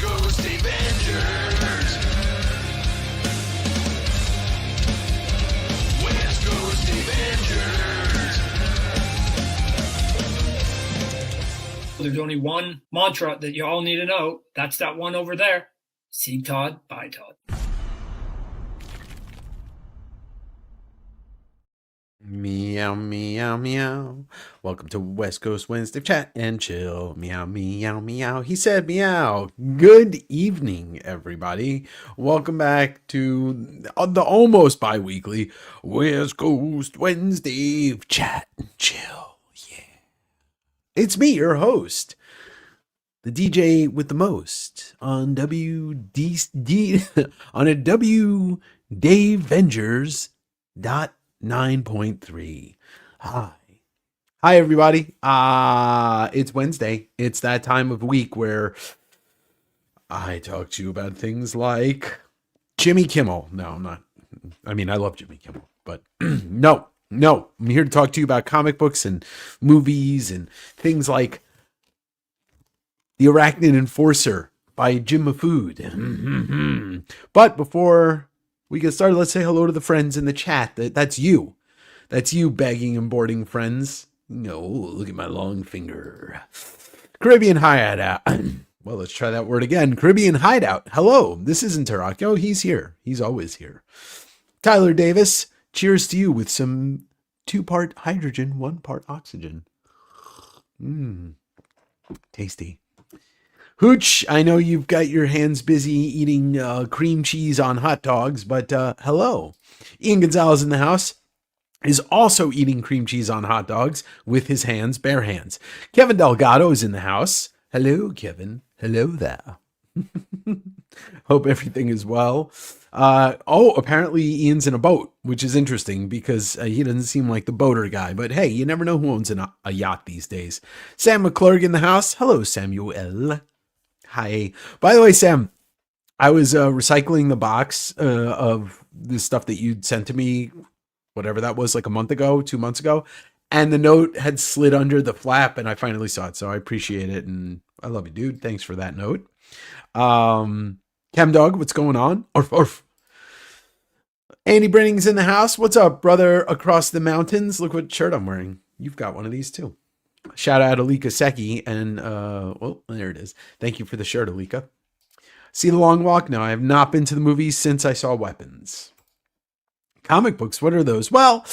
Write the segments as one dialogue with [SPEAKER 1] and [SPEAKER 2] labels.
[SPEAKER 1] Coast Avengers. West Coast Avengers.
[SPEAKER 2] There's only one mantra that you all need to know. That's that one over there. See Todd, bye Todd.
[SPEAKER 3] Meow, meow, meow. Welcome to West Coast Wednesday Chat and Chill. Meow, meow, meow. He said meow. Good evening, everybody. Welcome back to the almost bi-weekly West Coast Wednesday Chat and Chill. Yeah. It's me, your host, the DJ with the most on WDD on a W Dave Vengers dot 9.3. Hi everybody. It's Wednesday. It's that time of week where I talk to you about things like Jimmy Kimmel. No, I'm not. I mean, I love Jimmy Kimmel, but no. I'm here to talk to you about comic books and movies and things like The Arachnid Enforcer by Jim Mafood. But before we get started, let's say hello to the friends in the chat. That's you. That's you, begging and boarding friends. No, look at my long finger. Caribbean Hideout. Well, let's try that word again. Caribbean Hideout. Hello, this isn't Tarak. Oh, he's here. He's always here. Tyler Davis, cheers to you with some 2-part hydrogen, 1-part oxygen. Tasty. Hooch, I know you've got your hands busy eating cream cheese on hot dogs, but hello. Ian Gonzalez in the house is also eating cream cheese on hot dogs with his hands, bare hands. Kevin Delgado is in the house. Hello, Kevin. Hello there. Hope everything is well. Apparently Ian's in a boat, which is interesting because he doesn't seem like the boater guy. But hey, you never know who owns a yacht these days. Sam McClurg in the house. Hello, Samuel. Hi. By the way, Sam, I was recycling the box of the stuff that you'd sent to me, whatever that was, like a month ago, 2 months ago. And the note had slid under the flap and I finally saw it. So I appreciate it. And I love you, dude. Thanks for that note. Chemdog, what's going on? Orf, orf. Andy Brenning's in the house. What's up, brother across the mountains? Look what shirt I'm wearing. You've got one of these too. Shout out Alika Seki, and well, there it is. Thank you for the shirt, Alika. See The Long Walk? No, I have not been to the movies since I saw Weapons. Comic books, what are those? Well,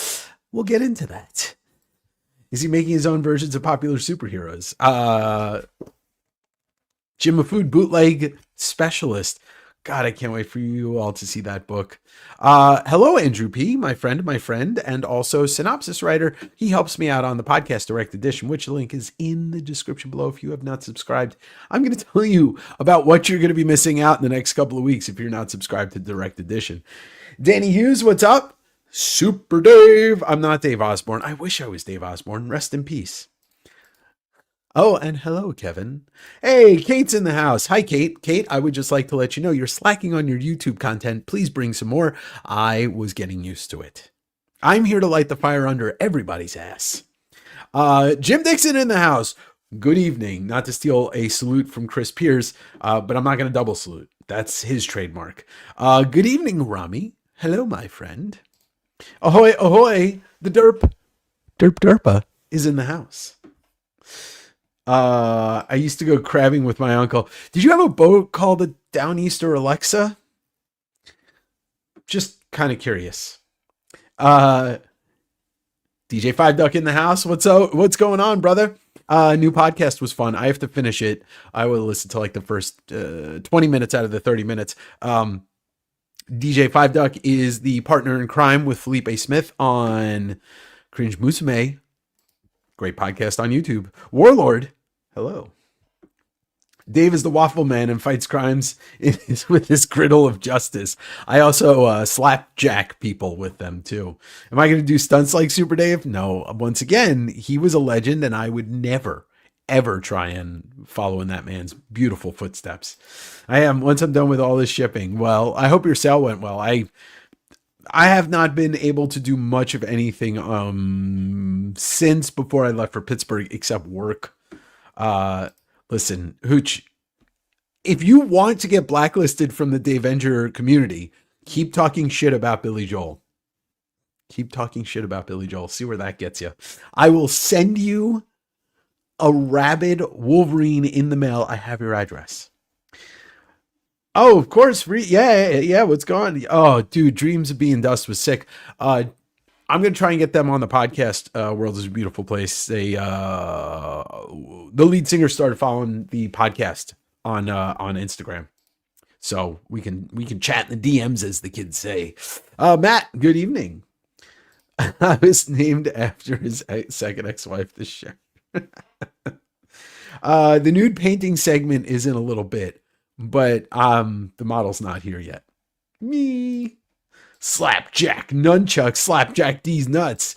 [SPEAKER 3] we'll get into that. Is he making his own versions of popular superheroes? Jim Mafood, bootleg specialist. God, I can't wait for you all to see that book. Hello, Andrew P., my friend, and also synopsis writer. He helps me out on the podcast Direct Edition, which link is in the description below if you have not subscribed. I'm going to tell you about what you're going to be missing out in the next couple of weeks if you're not subscribed to Direct Edition. Danny Hughes, what's up? Super Dave. I'm not Dave Osborne. I wish I was Dave Osborne. Rest in peace. Oh, and hello, Kevin. Hey, Kate's in the house. Hi, Kate. Kate, I would just like to let you know you're slacking on your YouTube content. Please bring some more. I was getting used to it. I'm here to light the fire under everybody's ass. Jim Dixon in the house. Good evening. Not to steal a salute from Chris Pierce, but I'm not going to double salute. That's his trademark. Good evening, Rami. Hello, my friend. Ahoy, ahoy. The derpa is in the house. I used to go crabbing with my uncle. Did you have a boat called a Downeaster Alexa? Just kind of curious. DJ Five Duck in the house. What's going on, brother? New podcast was fun. I have to finish it. I will listen to like the first 20 minutes out of the 30 minutes. DJ Five Duck is the partner in crime with Felipe Smith on Cringe Musume. Great podcast on YouTube. Warlord. Hello. Dave is the waffle man and fights crimes with his griddle of justice. I also slapjack people with them too. Am I going to do stunts like Super Dave? No. Once again, he was a legend and I would never, ever try and follow in that man's beautiful footsteps. I am, once I'm done with all this shipping. Well, I hope your sale went well. I have not been able to do much of anything since before I left for Pittsburgh except work. Listen, Hooch, if you want to get blacklisted from the Davenger community, keep talking shit about Billy Joel. Keep talking shit about Billy Joel. See where that gets you. I will send you a rabid Wolverine in the mail. I have your address. Oh, of course. Yeah. What's going on? Oh, dude, Dreams of Being Dust was sick. I'm going to try and get them on the podcast. World is a Beautiful Place. The lead singer started following the podcast on Instagram. So we can chat in the DMs, as the kids say. Matt, good evening. I was named after his second ex-wife this year. The nude painting segment is in a little bit, but the model's not here yet. Me. Slapjack Nunchuck, Slapjack D's nuts.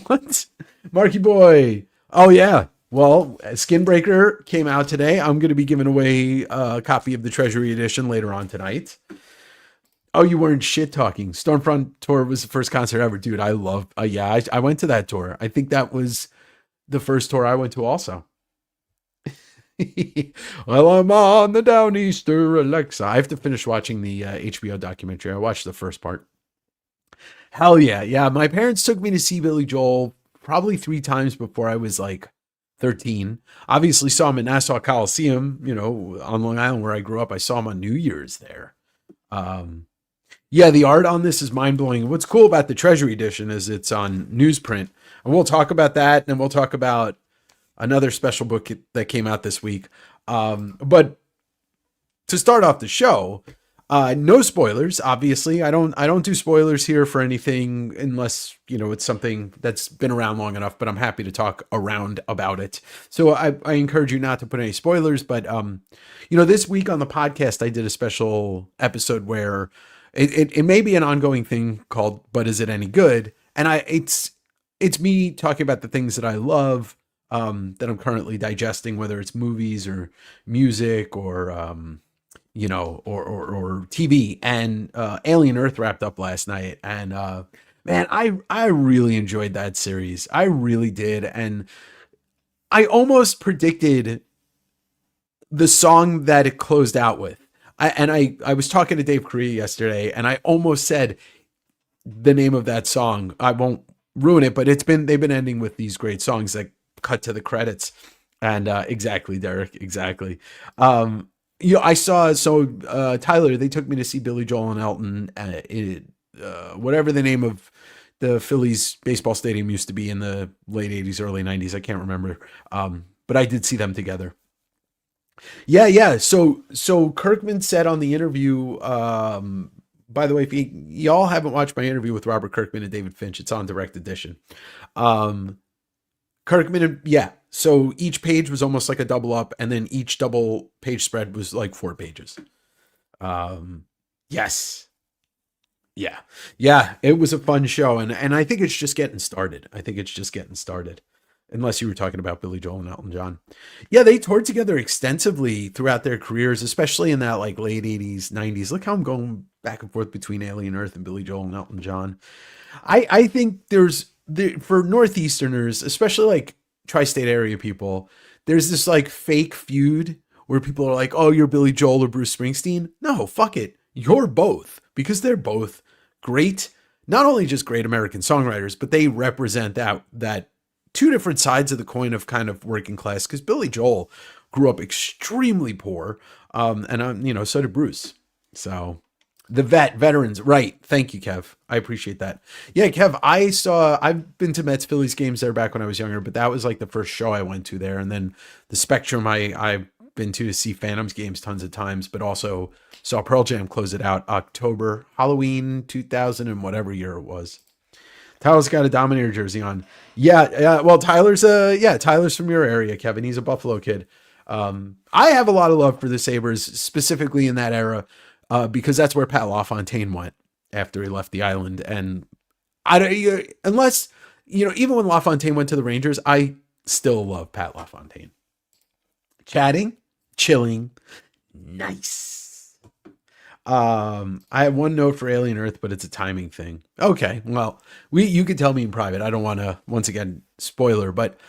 [SPEAKER 3] What? Marky boy. Oh yeah. Well, Skinbreaker came out today. I'm going to be giving away a copy of the Treasury edition later on tonight. Oh, you weren't shit talking. Stormfront tour was the first concert ever, dude. I love. I went to that tour. I think that was the first tour I went to also. Well, I'm on the Downeaster Alexa. I have to finish watching the HBO documentary. I watched the first part. Hell yeah. Yeah. My parents took me to see Billy Joel probably 3 times before I was like 13. Obviously saw him at Nassau Coliseum, on Long Island where I grew up. I saw him on New Year's there. Yeah, the art on this is mind-blowing. What's cool about the Treasury edition is it's on newsprint. And we'll talk about that, and we'll talk about another special book that came out this week. But to start off the show, no spoilers, obviously. I don't do spoilers here for anything unless, it's something that's been around long enough, but I'm happy to talk around about it. So I encourage you not to put any spoilers, but this week on the podcast, I did a special episode where it may be an ongoing thing called But Is It Any Good? And it's me talking about the things that I love, that I'm currently digesting, whether it's movies or music or or TV. And Alien Earth wrapped up last night, and man, I really enjoyed that series. I really did, and I almost predicted the song that it closed out with. I was talking to Dave Korea yesterday, and I almost said the name of that song. I won't ruin it, but they've been ending with these great songs that cut to the credits. And exactly, Derek, exactly. I saw Tyler. They took me to see Billy Joel and Elton. Whatever the name of the Phillies baseball stadium used to be in the late 80s, early 90s. I can't remember. But I did see them together. Yeah. So Kirkman said on the interview, by the way, if y'all haven't watched my interview with Robert Kirkman and David Finch, it's on Direct Edition. Kirkman, yeah. So each page was almost like a double up, and then each double page spread was like 4 pages. Yes. Yeah. It was a fun show, and I think it's just getting started. Unless you were talking about Billy Joel and Elton John. Yeah, they toured together extensively throughout their careers, especially in that like late 80s, 90s. Look how I'm going back and forth between Alien Earth and Billy Joel and Elton John. I think for Northeasterners, especially like tri-state area people, there's this like fake feud where people are like, oh, you're Billy Joel or Bruce Springsteen. No, fuck it. You're both, because they're both great, not only just great American songwriters, but they represent that 2 different sides of the coin of kind of working class, because Billy Joel grew up extremely poor. And so did Bruce. So the veterans, right. Thank you, Kev. I appreciate that. Yeah, Kev, I've been to Mets Phillies games there back when I was younger, but that was like the first show I went to there. And then the Spectrum, I've been to see Phantoms games tons of times, but also saw Pearl Jam close it out October, Halloween, 2000 and whatever year it was. Tyler's got a Dominator jersey on. Yeah. Well, Tyler's from your area, Kevin. He's a Buffalo kid. I have a lot of love for the Sabres, specifically in that era, because that's where Pat LaFontaine went after he left the island. And unless, even when LaFontaine went to the Rangers, I still love Pat LaFontaine. Chatting, chilling, nice. I have one note for Alien Earth, but it's a timing thing. Okay, well, you could tell me in private. I don't want to, once again, spoiler, but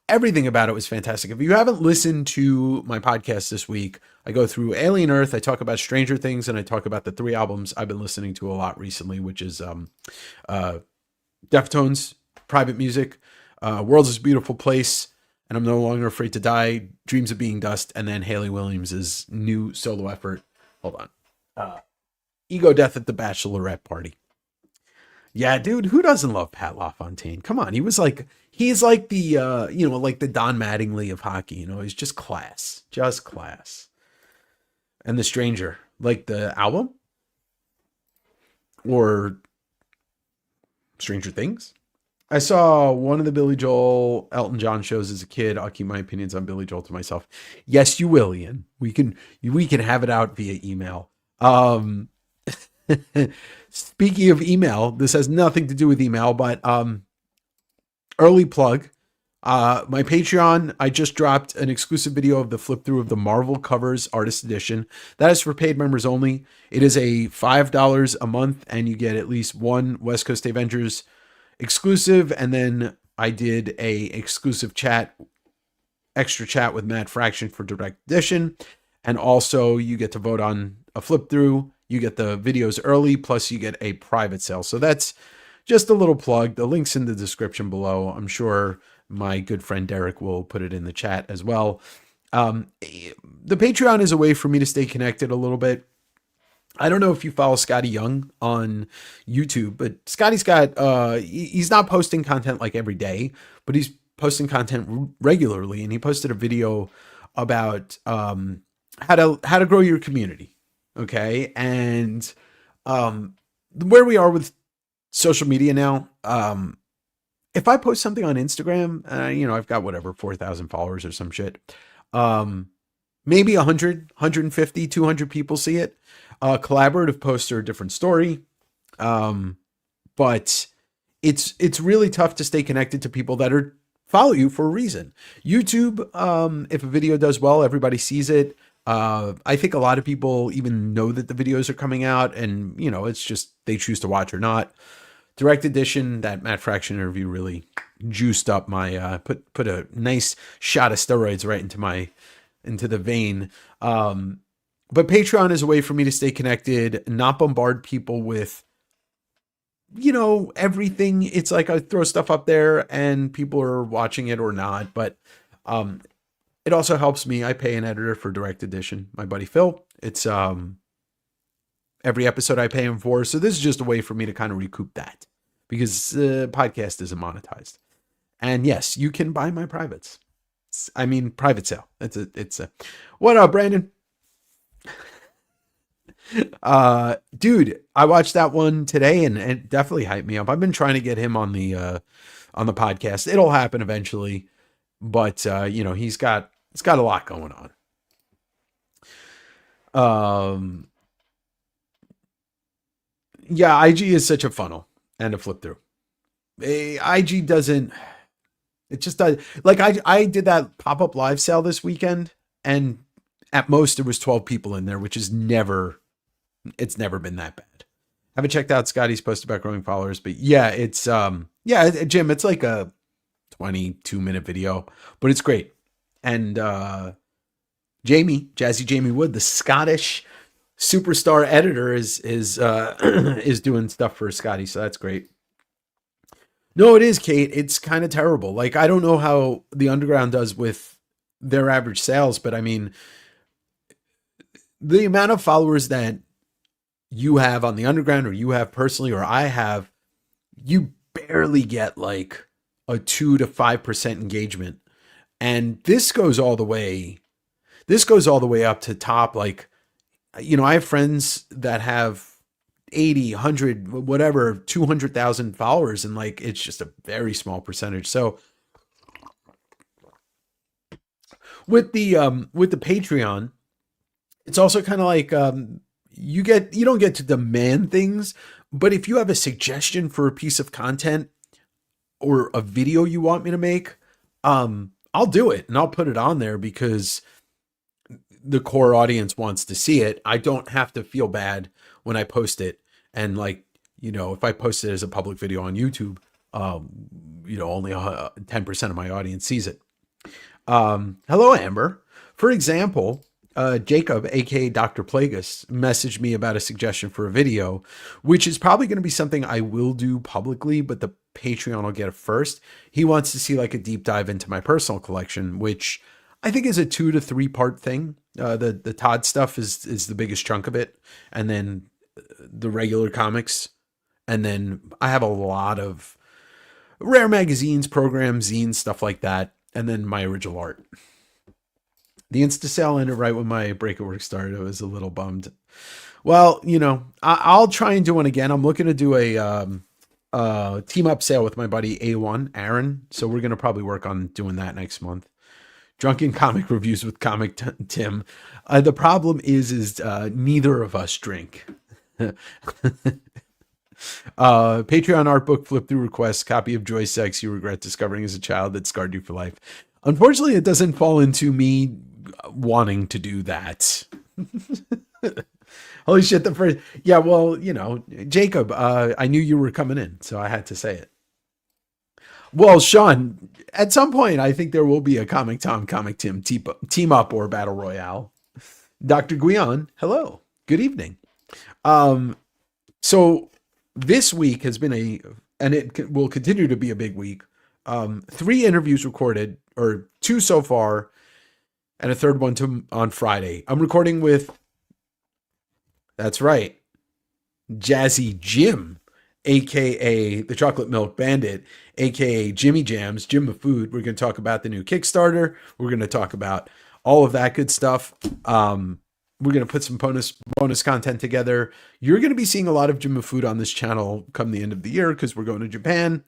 [SPEAKER 3] everything about it was fantastic. If you haven't listened to my podcast this week, I go through Alien Earth, I talk about Stranger Things, and I talk about the 3 albums I've been listening to a lot recently, which is Deftones, Private Music, World's Is a Beautiful Place, and I'm No Longer Afraid to Die, Dreams of Being Dust, and then Haley Williams' new solo effort. Hold on. Ego Death at the Bachelorette Party. Yeah, dude, who doesn't love Pat LaFontaine? Come on, he's like the like the Don Mattingly of hockey. He's just class, And The Stranger, like the album or Stranger Things. I saw one of the Billy Joel Elton John shows as a kid. I'll keep my opinions on Billy Joel to myself. Yes, you will, Ian. We can have it out via email. Speaking of email, this has nothing to do with email, but early plug. My Patreon, I just dropped an exclusive video of the flip through of the Marvel Covers Artist Edition. That is for paid members only. It is a $5 a month, and you get at least one West Coast Avengers exclusive. And then I did a exclusive extra chat with Matt Fraction for Direct Edition. And also you get to vote on a flip through. You get the videos early, plus you get a private sale. So that's just a little plug. The link's in the description below. I'm sure my good friend Derek will put it in the chat as well. The Patreon is a way for me to stay connected a little bit. I don't know if you follow Scotty Young on YouTube, but Scotty's got, he's not posting content like every day, but he's posting content regularly. And he posted a video about how to grow your community. Okay. And where we are with social media now, if I post something on Instagram, I've got whatever, 4,000 followers or some shit. Maybe 100, 150, 200 people see it. Collaborative posts are a different story. But it's really tough to stay connected to people that follow you for a reason. YouTube, if a video does well, everybody sees it. I think a lot of people even know that the videos are coming out, and it's just they choose to watch or not. Direct Edition, that Matt Fraction interview really juiced up my put a nice shot of steroids right into the vein. But Patreon is a way for me to stay connected, not bombard people with everything. It's like I throw stuff up there and people are watching it or not, but it also helps me. I pay an editor for Direct Edition, my buddy Phil. It's every episode I pay him for. So this is just a way for me to kind of recoup that, because the podcast isn't monetized. And yes, you can buy my privates. Private sale. It's a what up, Brandon? Dude, I watched that one today and it definitely hyped me up. I've been trying to get him on the podcast. It'll happen eventually, but he's got a lot going on. Yeah, IG is such a funnel and a flip through. IG doesn't, it just does. Like I did that pop-up live sale this weekend, and at most there was 12 people in there, which is never been that bad. Haven't checked out Scotty's post about growing followers, but yeah, it's Jim, it's like a 22-minute video, but it's great. And Jazzy Jamie Wood, the Scottish superstar editor, is doing stuff for Scotty, so that's great. No, it is, Kate. It's kind of terrible. Like, I don't know how the underground does with their average sales, but the amount of followers that you have on the underground, or you have personally, or I have, you barely get like a 2 to 5% engagement. And this goes all the way up to top. Like, I have friends that have 80, 100, whatever, 200,000 followers. And like, it's just a very small percentage. So with the Patreon, it's also kind of like, you don't get to demand things, but if you have a suggestion for a piece of content or a video you want me to make, I'll do it and I'll put it on there because the core audience wants to see it. I don't have to feel bad when I post it. And like, if I post it as a public video on YouTube, only 10% of my audience sees it. Hello, Amber. For example, Jacob, aka Dr. Plagueis, messaged me about a suggestion for a video, which is probably going to be something I will do publicly, but the Patreon will get it first. He wants to see like a deep dive into my personal collection, which I think is a 2 to 3 part thing. The Todd stuff is the biggest chunk of it, and then the regular comics, and then I have a lot of rare magazines, programs, zines, stuff like that, and then my original art. The Insta sale ended right when my break at work started. I was a little bummed. Well, I'll try and do one again. I'm looking to do a team up sale with my buddy A1 Aaron, so we're gonna probably work on doing that next month. Drunken comic reviews with Comic Tim. The problem is neither of us drink. Patreon art book flip through requests, copy of Joy Sex you regret discovering as a child that scarred you for life. Unfortunately, it doesn't fall into me wanting to do that. Holy shit, the first. Yeah, well, Jacob, I knew you were coming in, so I had to say it. Well, Sean, at some point, I think there will be a Comic Tom, Comic Tim team up or battle royale. Dr. Guion, hello. Good evening. So this week has been and it will continue to be a big week. 3 interviews recorded, or 2 so far, and a third one on Friday. I'm recording with, that's right, Jazzy Jim, aka the Chocolate Milk Bandit, aka Jimmy Jams, Jim of Food. We're going to talk about the new Kickstarter. We're going to talk about all of that good stuff. We're going to put some bonus content together. You're going to be seeing a lot of Jim of Food on this channel come the end of the year because we're going to Japan.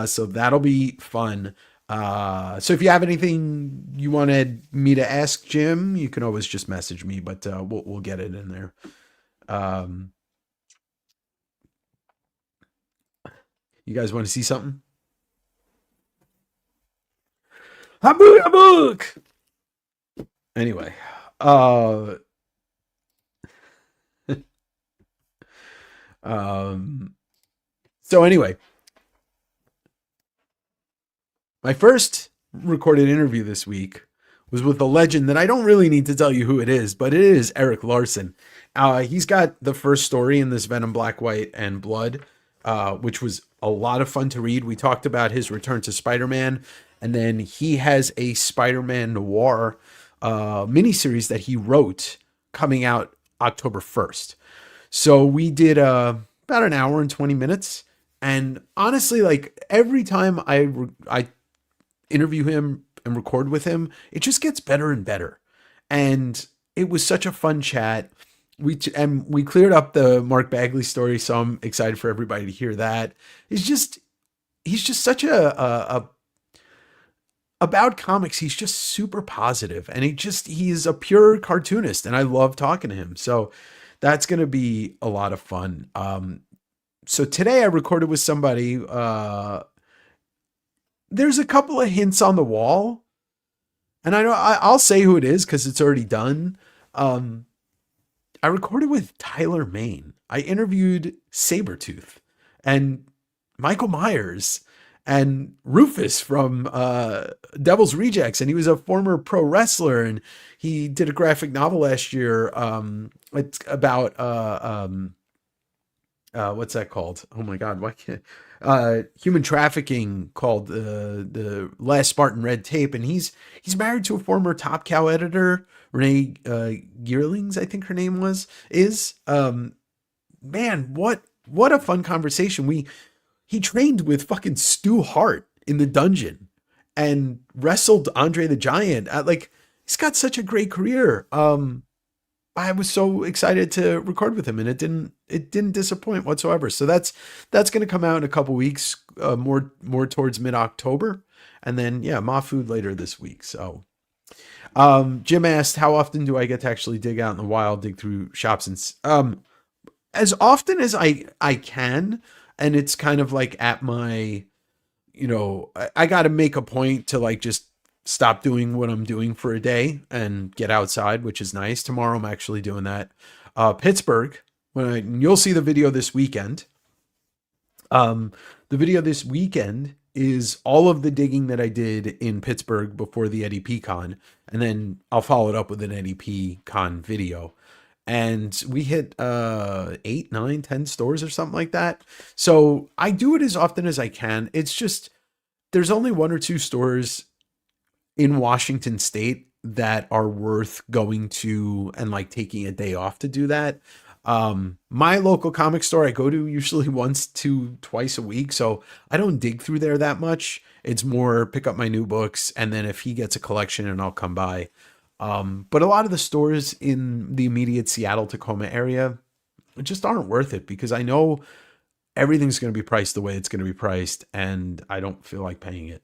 [SPEAKER 3] So that'll be fun. So if you have anything you wanted me to ask Jim, you can always just message me, but we'll get it in there. You guys want to see something? Habook! Anyway, so anyway, my first recorded interview this week was with a legend that I don't really need to tell you who it is, but it is Eric Larson. He's got the first story in this Venom Black, White, and Blood, which was a lot of fun to read. We talked about his return to Spider-Man, and then he has a Spider-Man Noir miniseries that he wrote coming out October 1st. So we did about an hour and 20 minutes. And honestly, like every time I interview him and record with him, it just gets better and better. And it was such a fun chat. We cleared up the Mark Bagley story, so I'm excited for everybody to hear that. He's just such a about comics. He's just super positive, and he's a pure cartoonist, and I love talking to him. So that's going to be a lot of fun. So today I recorded with somebody. There's a couple of hints on the wall, and I know I'll say who it is because it's already done. I recorded with Tyler Main. I interviewed Sabretooth and Michael Myers and Rufus from Devil's Rejects, and he was a former pro wrestler, and he did a graphic novel last year. It's about what's that called? Oh my God, why can't human trafficking, called the Last Spartan Red Tape, and he's married to a former Top Cow editor, Renee Geerlings, I think her name is. Man, what a fun conversation. He trained with fucking Stu Hart in the dungeon and wrestled Andre the Giant. He's got such a great career. I was so excited to record with him, and it didn't disappoint whatsoever. So that's going to come out in a couple weeks, more towards mid-October, and then Ma Food later this week. So Jim asked, how often do I get to actually dig out in the wild, dig through shops, and as often as I can. And it's kind of like at my, I got to make a point to like just stop doing what I'm doing for a day and get outside, which is nice. Tomorrow I'm actually doing that. Pittsburgh, you'll see the video this weekend. The video this weekend is all of the digging that I did in Pittsburgh before the Eddie P Con, and then I'll follow it up with an Eddie P Con video. And we hit 8, 9, 10 stores or something like that. So I do it as often as I can. It's just there's only 1 or 2 stores in Washington State that are worth going to and like taking a day off to do that. My local comic store I go to usually once to twice a week, so I don't dig through there that much. It's more pick up my new books, and then if he gets a collection, and I'll come by. But a lot of the stores in the immediate Seattle, Tacoma area just aren't worth it because I know everything's going to be priced the way it's going to be priced, and I don't feel like paying it.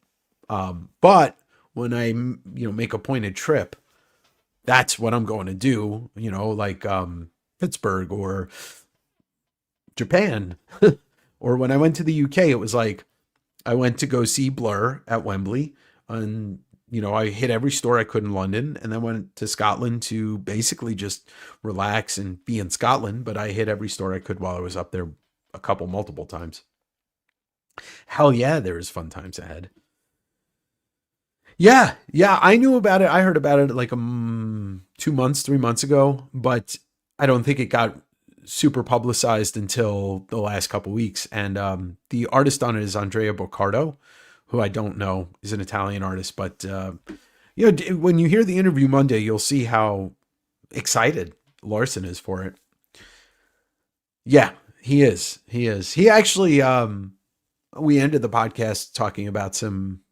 [SPEAKER 3] But when I, make a pointed trip, that's what I'm going to do, like Pittsburgh or Japan. Or when I went to the UK, it was like I went to go see Blur at Wembley, and I hit every store I could in London, and then went to Scotland to basically just relax and be in Scotland. But I hit every store I could while I was up there multiple times. Hell yeah, there is fun times ahead. Yeah, I knew about it. I heard about it like 2 months, 3 months ago, but I don't think it got super publicized until the last couple weeks. And the artist on it is Andrea Boccardo, who I don't know is an Italian artist, but when you hear the interview Monday, you'll see how excited Larson is for it. Yeah, he is. He actually, we ended the podcast talking about some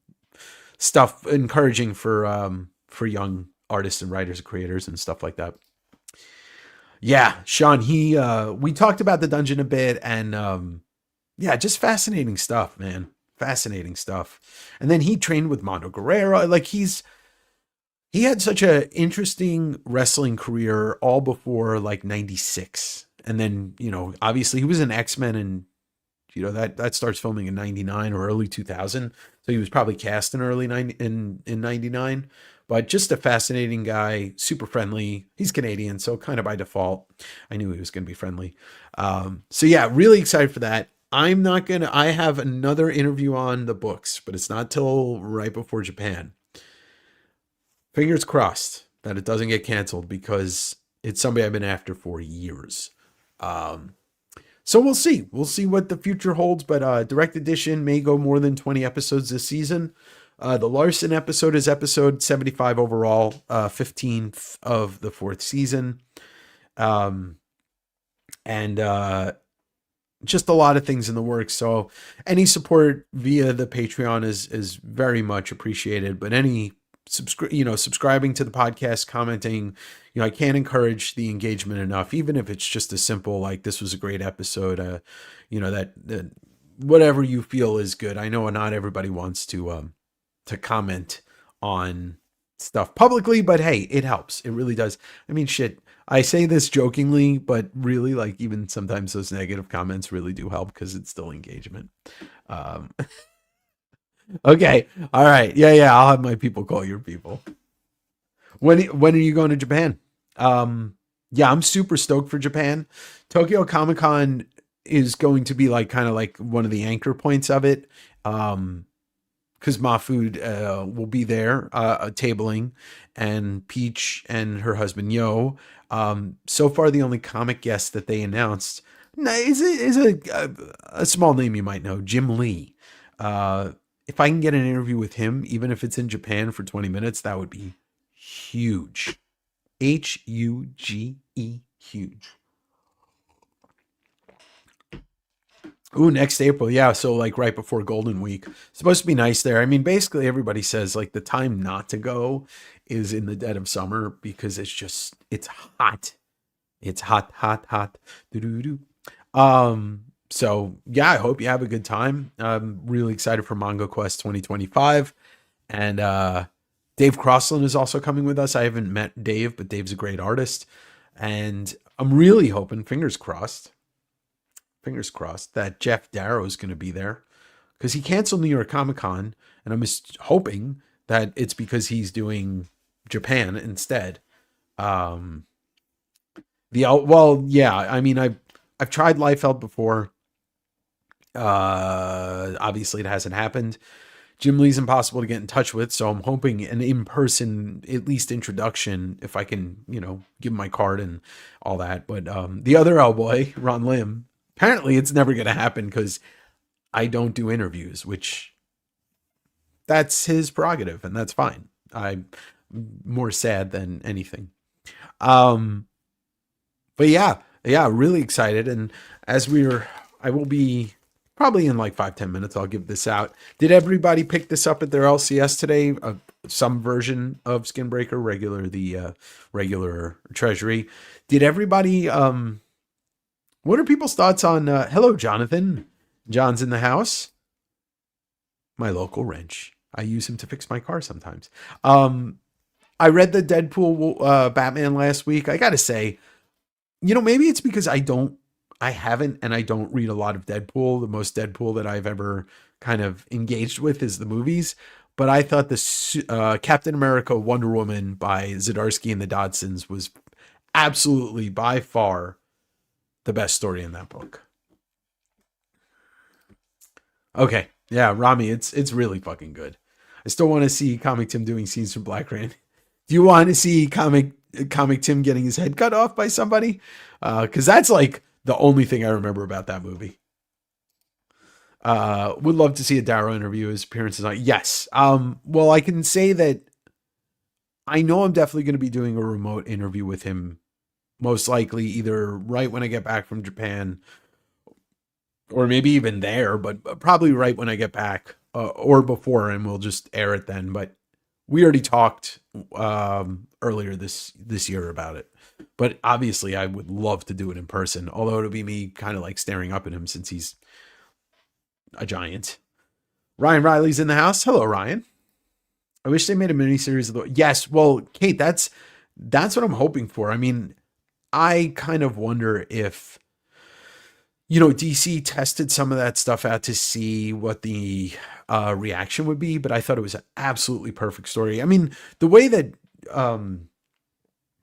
[SPEAKER 3] stuff encouraging for young artists and writers and creators and stuff like that. Yeah, Sean, we talked about the dungeon a bit, and just fascinating stuff, man. Fascinating stuff. And then he trained with Mondo Guerrero. Like he had such a interesting wrestling career all before like 96. And then, obviously he was in X-Men, and that starts filming in 99 or early 2000. So he was probably cast in in 99, but just a fascinating guy, super friendly. He's Canadian, so kind of by default, I knew he was going to be friendly. So yeah, really excited for that. I have another interview on the books, but it's not till right before Japan. Fingers crossed that it doesn't get canceled because it's somebody I've been after for years. So we'll see. We'll see what the future holds, but direct edition may go more than 20 episodes this season. The Larson episode is episode 75 overall, 15th of the 4th season. And just a lot of things in the works. So any support via the Patreon is very much appreciated, but any subscribing to the podcast, commenting, I can't encourage the engagement enough, even if it's just a simple, like, this was a great episode, that whatever you feel is good. I know not everybody wants to comment on stuff publicly, but hey, it helps. It really does. I mean, shit, I say this jokingly, but really, like, even sometimes those negative comments really do help because it's still engagement. Okay. All right. Yeah. I'll have my people call your people. When are you going to Japan? I'm super stoked for Japan. Tokyo Comic Con is going to be kind of one of the anchor points of it. Because Mahfood will be there tabling, and Peach and her husband Yo. So far, the only comic guest that they announced is a small name you might know, Jim Lee. If I can get an interview with him, even if it's in Japan for 20 minutes, that would be huge. Huge. Huge. Ooh, next April. Yeah. So right before Golden Week. It's supposed to be nice there. I mean, basically everybody says the time not to go is in the dead of summer because it's hot. It's hot. Doo-doo-doo. So yeah, I hope you have a good time. I'm really excited for Manga Quest 2025. And Dave Crossland is also coming with us. I haven't met Dave, but Dave's a great artist. And I'm really hoping, fingers crossed, that Jeff Darrow is going to be there. Because he canceled New York Comic Con, and I'm just hoping that it's because he's doing Japan instead. I mean, I've tried Liefeld before. Obviously, it hasn't happened. Jim Lee's impossible to get in touch with, so I'm hoping an in-person, at least introduction, if I can, give him my card and all that. But the other L-boy, Ron Lim, apparently it's never going to happen because I don't do interviews, which that's his prerogative, and that's fine. I'm more sad than anything. But yeah, really excited. And I will be probably in like 5-10 minutes. I'll give this out. Did everybody pick this up at their LCS today? Some version of Skinbreaker, regular Treasury. Did everybody? What are people's thoughts on? Hello, Jonathan. John's in the house. My local wrench. I use him to fix my car sometimes. I read the Deadpool Batman last week. I gotta say, maybe it's because I don't read a lot of Deadpool. The most Deadpool that I've ever kind of engaged with is the movies. But I thought the Captain America Wonder Woman by Zdarsky and the Dodsons was absolutely by far the best story in that book. Okay. Yeah, Rami, it's really fucking good. I still want to see Comic Tim doing scenes from Black Rain. Do you want to see Comic Tim getting his head cut off by somebody? Because that's like the only thing I remember about that movie. Would love to see a Darrow interview. His appearances on. Yes. Well, I can say that I know I'm definitely going to be doing a remote interview with him. Most likely either right when I get back from Japan or maybe even there, but probably right when I get back or before, and we'll just air it then. But we already talked earlier this year about it. But obviously I would love to do it in person, although it'll be me kind of like staring up at him since he's a giant. Ryan Riley's in the house. Hello, Ryan. I wish they made a miniseries of the. Yes, well, Kate, that's what I'm hoping for. I mean, I kind of wonder if DC tested some of that stuff out to see what the reaction would be, but I thought it was an absolutely perfect story. I mean, the way that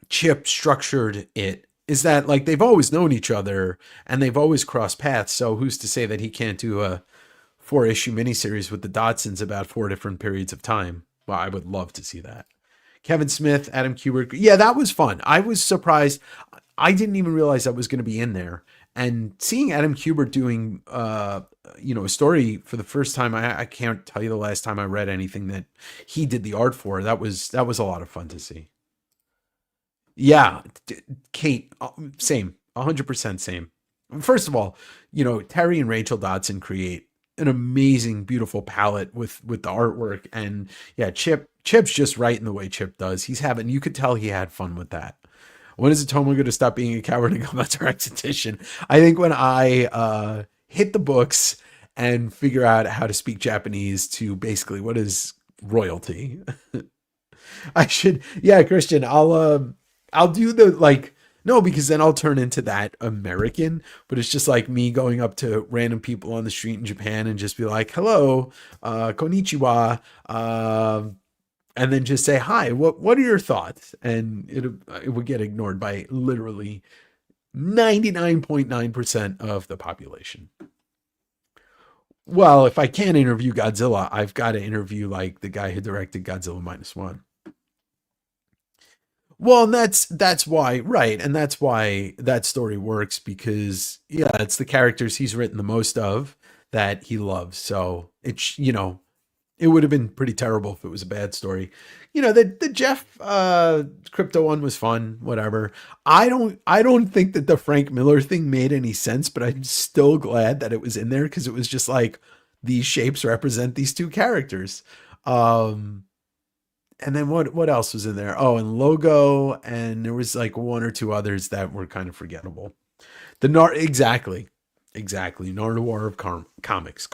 [SPEAKER 3] Chip structured it is that like they've always known each other and they've always crossed paths. So who's to say that he can't do a 4-issue miniseries with the Dodsons about 4 different periods of time? Well, I would love to see that. Kevin Smith, Adam Kubert. Yeah, that was fun. I was surprised. I didn't even realize that was going to be in there. And seeing Adam Kubert doing, a story for the first time, I can't tell you the last time I read anything that he did the art for. That was a lot of fun to see. Yeah, Kate, same, 100% same. First of all, Terry and Rachel Dodson create an amazing, beautiful palette with the artwork, and yeah, Chip's just right in the way Chip does. You could tell he had fun with that. When is Atomo going to stop being a coward and come out to Rex Edition? I think when I hit the books and figure out how to speak Japanese to basically what is royalty. I should, yeah, Christian, I'll do the no, because then I'll turn into that American, but it's just like me going up to random people on the street in Japan and just be like, hello, konnichiwa, and then just say, hi, what are your thoughts? And it would get ignored by literally 99.9% of the population. Well, if I can't interview Godzilla, I've got to interview like the guy who directed Godzilla -1. Well, and that's why, right, and that's why that story works, because yeah, it's the characters he's written the most of that he loves. So it's it would have been pretty terrible if it was a bad story. The Jeff crypto one was fun, whatever. I don't think that the Frank Miller thing made any sense, but I'm still glad that it was in there because it was just like these shapes represent these two characters. And then what else was in there? Oh, and Logo, and there was like one or two others that were kind of forgettable. Exactly. Noir of comics.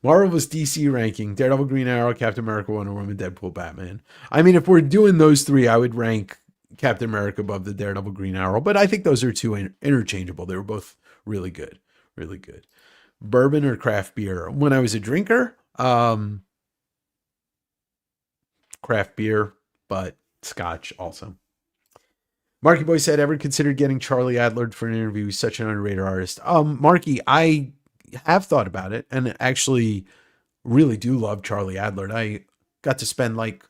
[SPEAKER 3] Marvel's DC ranking: Daredevil, Green Arrow, Captain America, Wonder Woman, Deadpool, Batman. I mean, if we're doing those three, I would rank Captain America above the Daredevil, Green Arrow, but I think those are two interchangeable. They were both really good. Bourbon or craft beer? When I was a drinker, craft beer, but scotch also. Marky Boy said, ever considered getting Charlie Adler for an interview? He's such an underrated artist. Marky, I have thought about it and actually really do love Charlie Adler. I got to spend like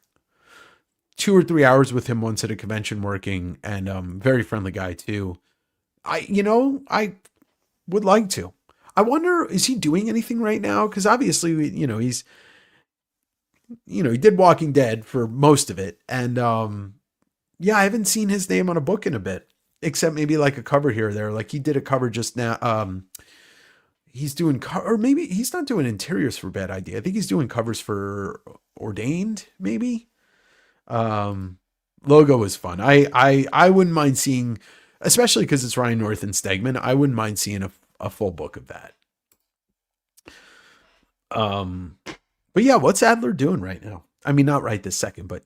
[SPEAKER 3] 2 or 3 hours with him once at a convention working, and very friendly guy too. I would like to. I wonder, is he doing anything right now? Because obviously, he's, he did Walking Dead for most of it. And yeah, I haven't seen his name on a book in a bit, except maybe like a cover here or there. Like he did a cover just now. He's doing, or maybe he's not doing interiors for Bad Idea. I think he's doing covers for Ordained, maybe. Logo was fun. I wouldn't mind seeing, especially because it's Ryan North and Stegman, I wouldn't mind seeing a full book of that. But yeah, what's Adler doing right now? I mean, not right this second, but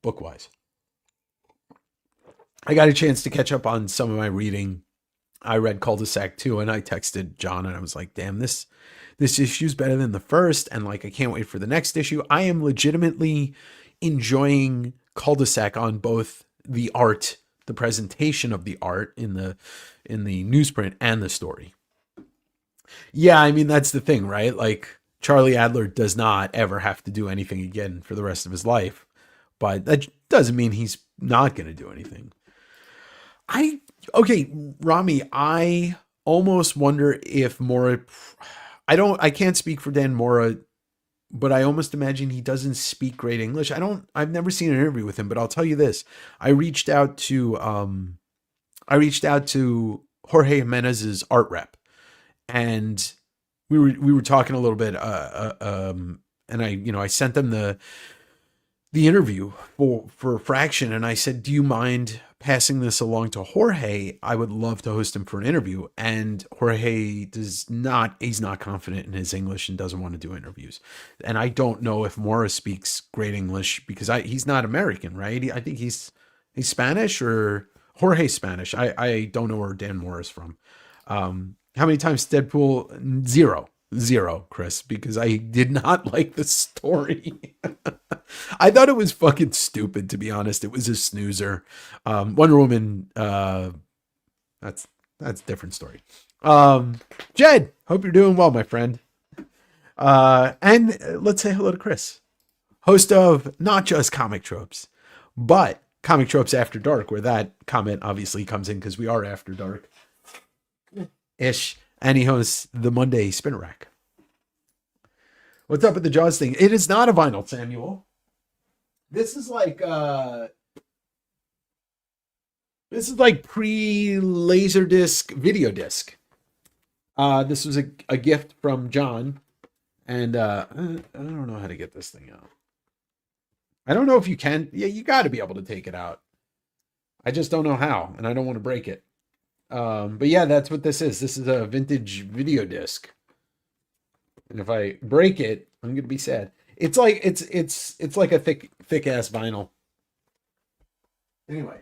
[SPEAKER 3] book wise. I got a chance to catch up on some of my reading. I read Cul-de-sac 2 and I texted John and I was like, damn, this issue's better than the first. And like, I can't wait for the next issue. I am legitimately enjoying Cul-de-sac on both the art, the presentation of the art in the newsprint and the story. Yeah, I mean, that's the thing, right? Like Charlie Adler does not ever have to do anything again for the rest of his life, but that doesn't mean he's not going to do anything. Okay, Rami, I almost wonder if Mora, I can't speak for Dan Mora, but I almost imagine he doesn't speak great English. I've never seen an interview with him, but I'll tell you this. I reached out to Jorge Jimenez's art rep, and we were talking a little bit, and I sent them the interview for Fraction, and I said, do you mind passing this along to Jorge? I would love to host him for an interview. And Jorge he's not confident in his English and doesn't want to do interviews. And I don't know if Mora speaks great English because he's not American, right? I think he's Spanish, or Jorge's Spanish. I don't know where Dan Mora is from. How many times Deadpool? Zero, Chris, because I did not like the story. I thought it was fucking stupid, to be honest. It was a snoozer. Wonder Woman, that's a different story. Jed, hope you're doing well, my friend. And let's say hello to Chris, host of not just Comic Tropes, but Comic Tropes After Dark, where that comment obviously comes in because we are after dark ish. And he hosts the Monday Spinner Rack. What's up with the Jaws thing? It is not a vinyl, Samuel. This is like pre-Laserdisc video disc. This was a gift from John, and I don't know how to get this thing out. I don't know if you can. Yeah, you got to be able to take it out. I just don't know how, and I don't want to break it. But yeah, that's what this is. This is a vintage video disc. And if I break it, I'm going to be sad. It's like, it's like a thick ass vinyl. Anyway,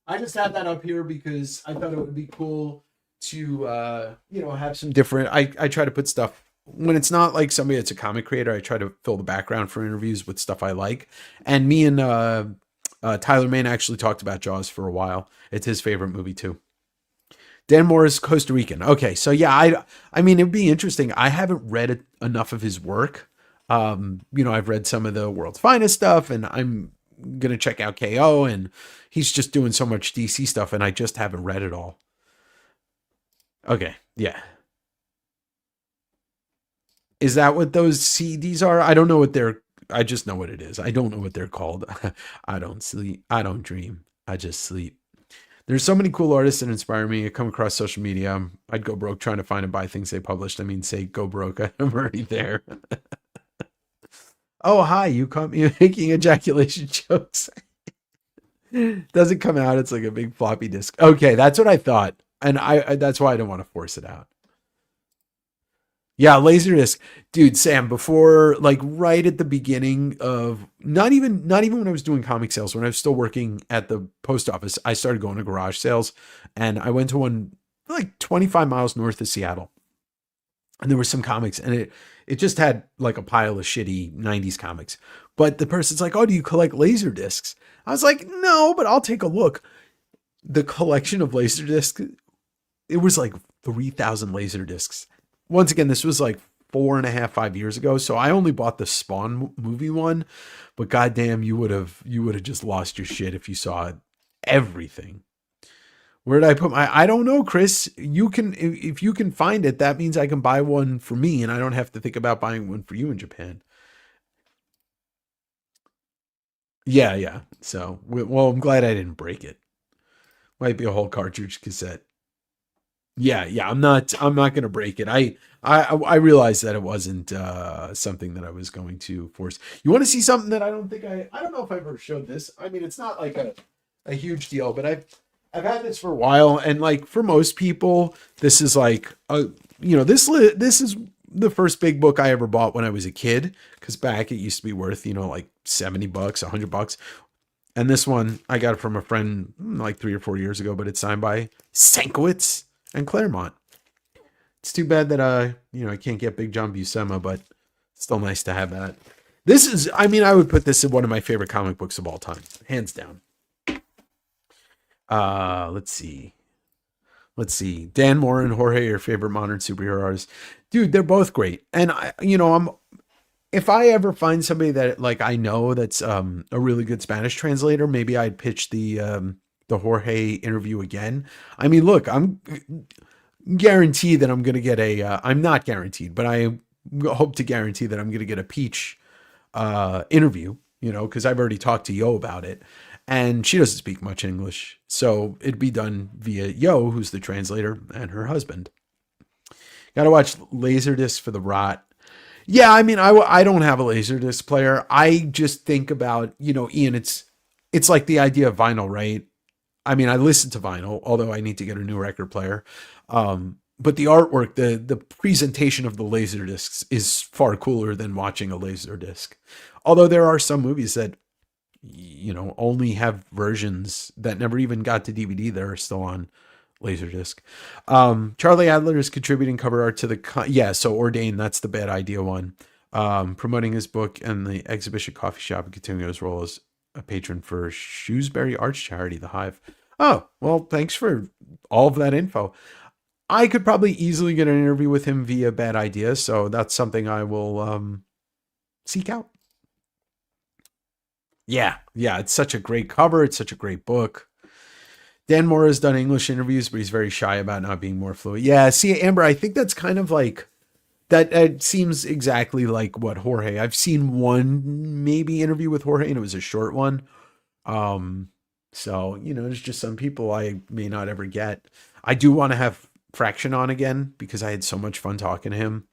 [SPEAKER 3] I just had that up here because I thought it would be cool to, have some different, I try to put stuff when it's not like somebody that's a comic creator. I try to fill the background for interviews with stuff I like. And me and, Tyler Main actually talked about Jaws for a while. It's his favorite movie too. Dan Moore is Costa Rican. Okay, so yeah, I mean, it'd be interesting. I haven't read enough of his work. I've read some of the World's Finest stuff, and I'm gonna check out KO, and he's just doing so much DC stuff, and I just haven't read it all. Okay, yeah. Is that what those CDs are? I don't know what I just know what it is. I don't know what they're called. I don't sleep. I don't dream. I just sleep. There's so many cool artists that inspire me. I come across social media. I'd go broke trying to find and buy things they published. I mean, say go broke. I'm already there. Oh, hi. You caught me making ejaculation jokes. Doesn't come out. It's like a big floppy disk. Okay, that's what I thought. And that's why I don't want to force it out. Yeah, Laserdisc. Dude, Sam, before, like right at the beginning of, not even when I was doing comic sales, when I was still working at the post office, I started going to garage sales, and I went to one like 25 miles north of Seattle. And there were some comics, and it just had like a pile of shitty 90s comics. But the person's like, oh, do you collect Laserdiscs? I was like, no, but I'll take a look. The collection of Laserdiscs, it was like 3,000 Laserdiscs. once again, this was like 4.5, 5 years ago. So I only bought the Spawn movie one, but goddamn, you would have just lost your shit if you saw everything. Where did I put my, I don't know, Chris. You can, if you can find it, that means I can buy one for me and I don't have to think about buying one for you in Japan. Yeah, yeah. So, well, I'm glad I didn't break it. Might be a whole cartridge cassette. Yeah, yeah. I'm not gonna break it. I realized that it wasn't something that I was going to force. You want to see something that I don't know if I ever showed this. I mean, it's not like a huge deal, but I've had this for a while, and like for most people, this is like this is the first big book I ever bought when I was a kid, because back it used to be worth like $70, $100. And this one I got it from a friend like 3 or 4 years ago, but it's signed by Sankiewicz and Claremont. It's too bad that I can't get Big John Buscema, but still nice to have that. This is, I mean, I would put this in one of my favorite comic books of all time, hands down. Let's see. Dan Moore and Jorge, your favorite modern superheroes. Dude, they're both great. And if I ever find somebody that like I know that's a really good Spanish translator, maybe I'd pitch the Jorge interview again. I mean, look, I'm guaranteed that I'm going to get I'm not guaranteed, but I hope to guarantee that I'm going to get a Peach interview, because I've already talked to Yo about it. And she doesn't speak much English. So it'd be done via Yo, who's the translator, and her husband. Got to watch Laserdisc for the rot. Yeah, I mean, I don't have a Laserdisc player. I just think about, Ian, it's like the idea of vinyl, right? I mean, I listen to vinyl, although I need to get a new record player. But the artwork, the presentation of the Laserdiscs is far cooler than watching a Laserdisc. Although there are some movies that only have versions that never even got to DVD that are still on Laserdisc. Charlie Adler is contributing cover art to so Ordained, that's the bad idea one. Promoting his book and the exhibition coffee shop and continuing his role as a patron for Shrewsbury Arts charity, The Hive. Oh, well, thanks for all of that info. I could probably easily get an interview with him via Bad Idea, so that's something I will seek out. Yeah, it's such a great cover. It's such a great book. Dan Moore has done English interviews, but he's very shy about not being more fluent. Yeah, see, Amber, I think that's kind of like, that seems exactly like what Jorge, I've seen one maybe interview with Jorge, and it was a short one. So, there's just some people I may not ever get. I do want to have Fraction on again, because I had so much fun talking to him.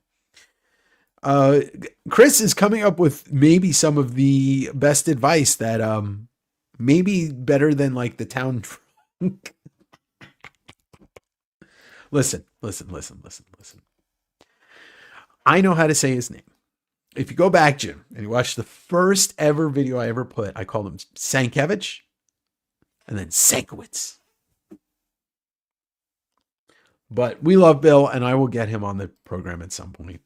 [SPEAKER 3] Chris is coming up with maybe some of the best advice that maybe better than like the town trunk. Listen. I know how to say his name. If you go back, Jim, and you watch the first ever video I ever put, I called him Sankiewicz and then Sankiewicz. But we love Bill, and I will get him on the program at some point.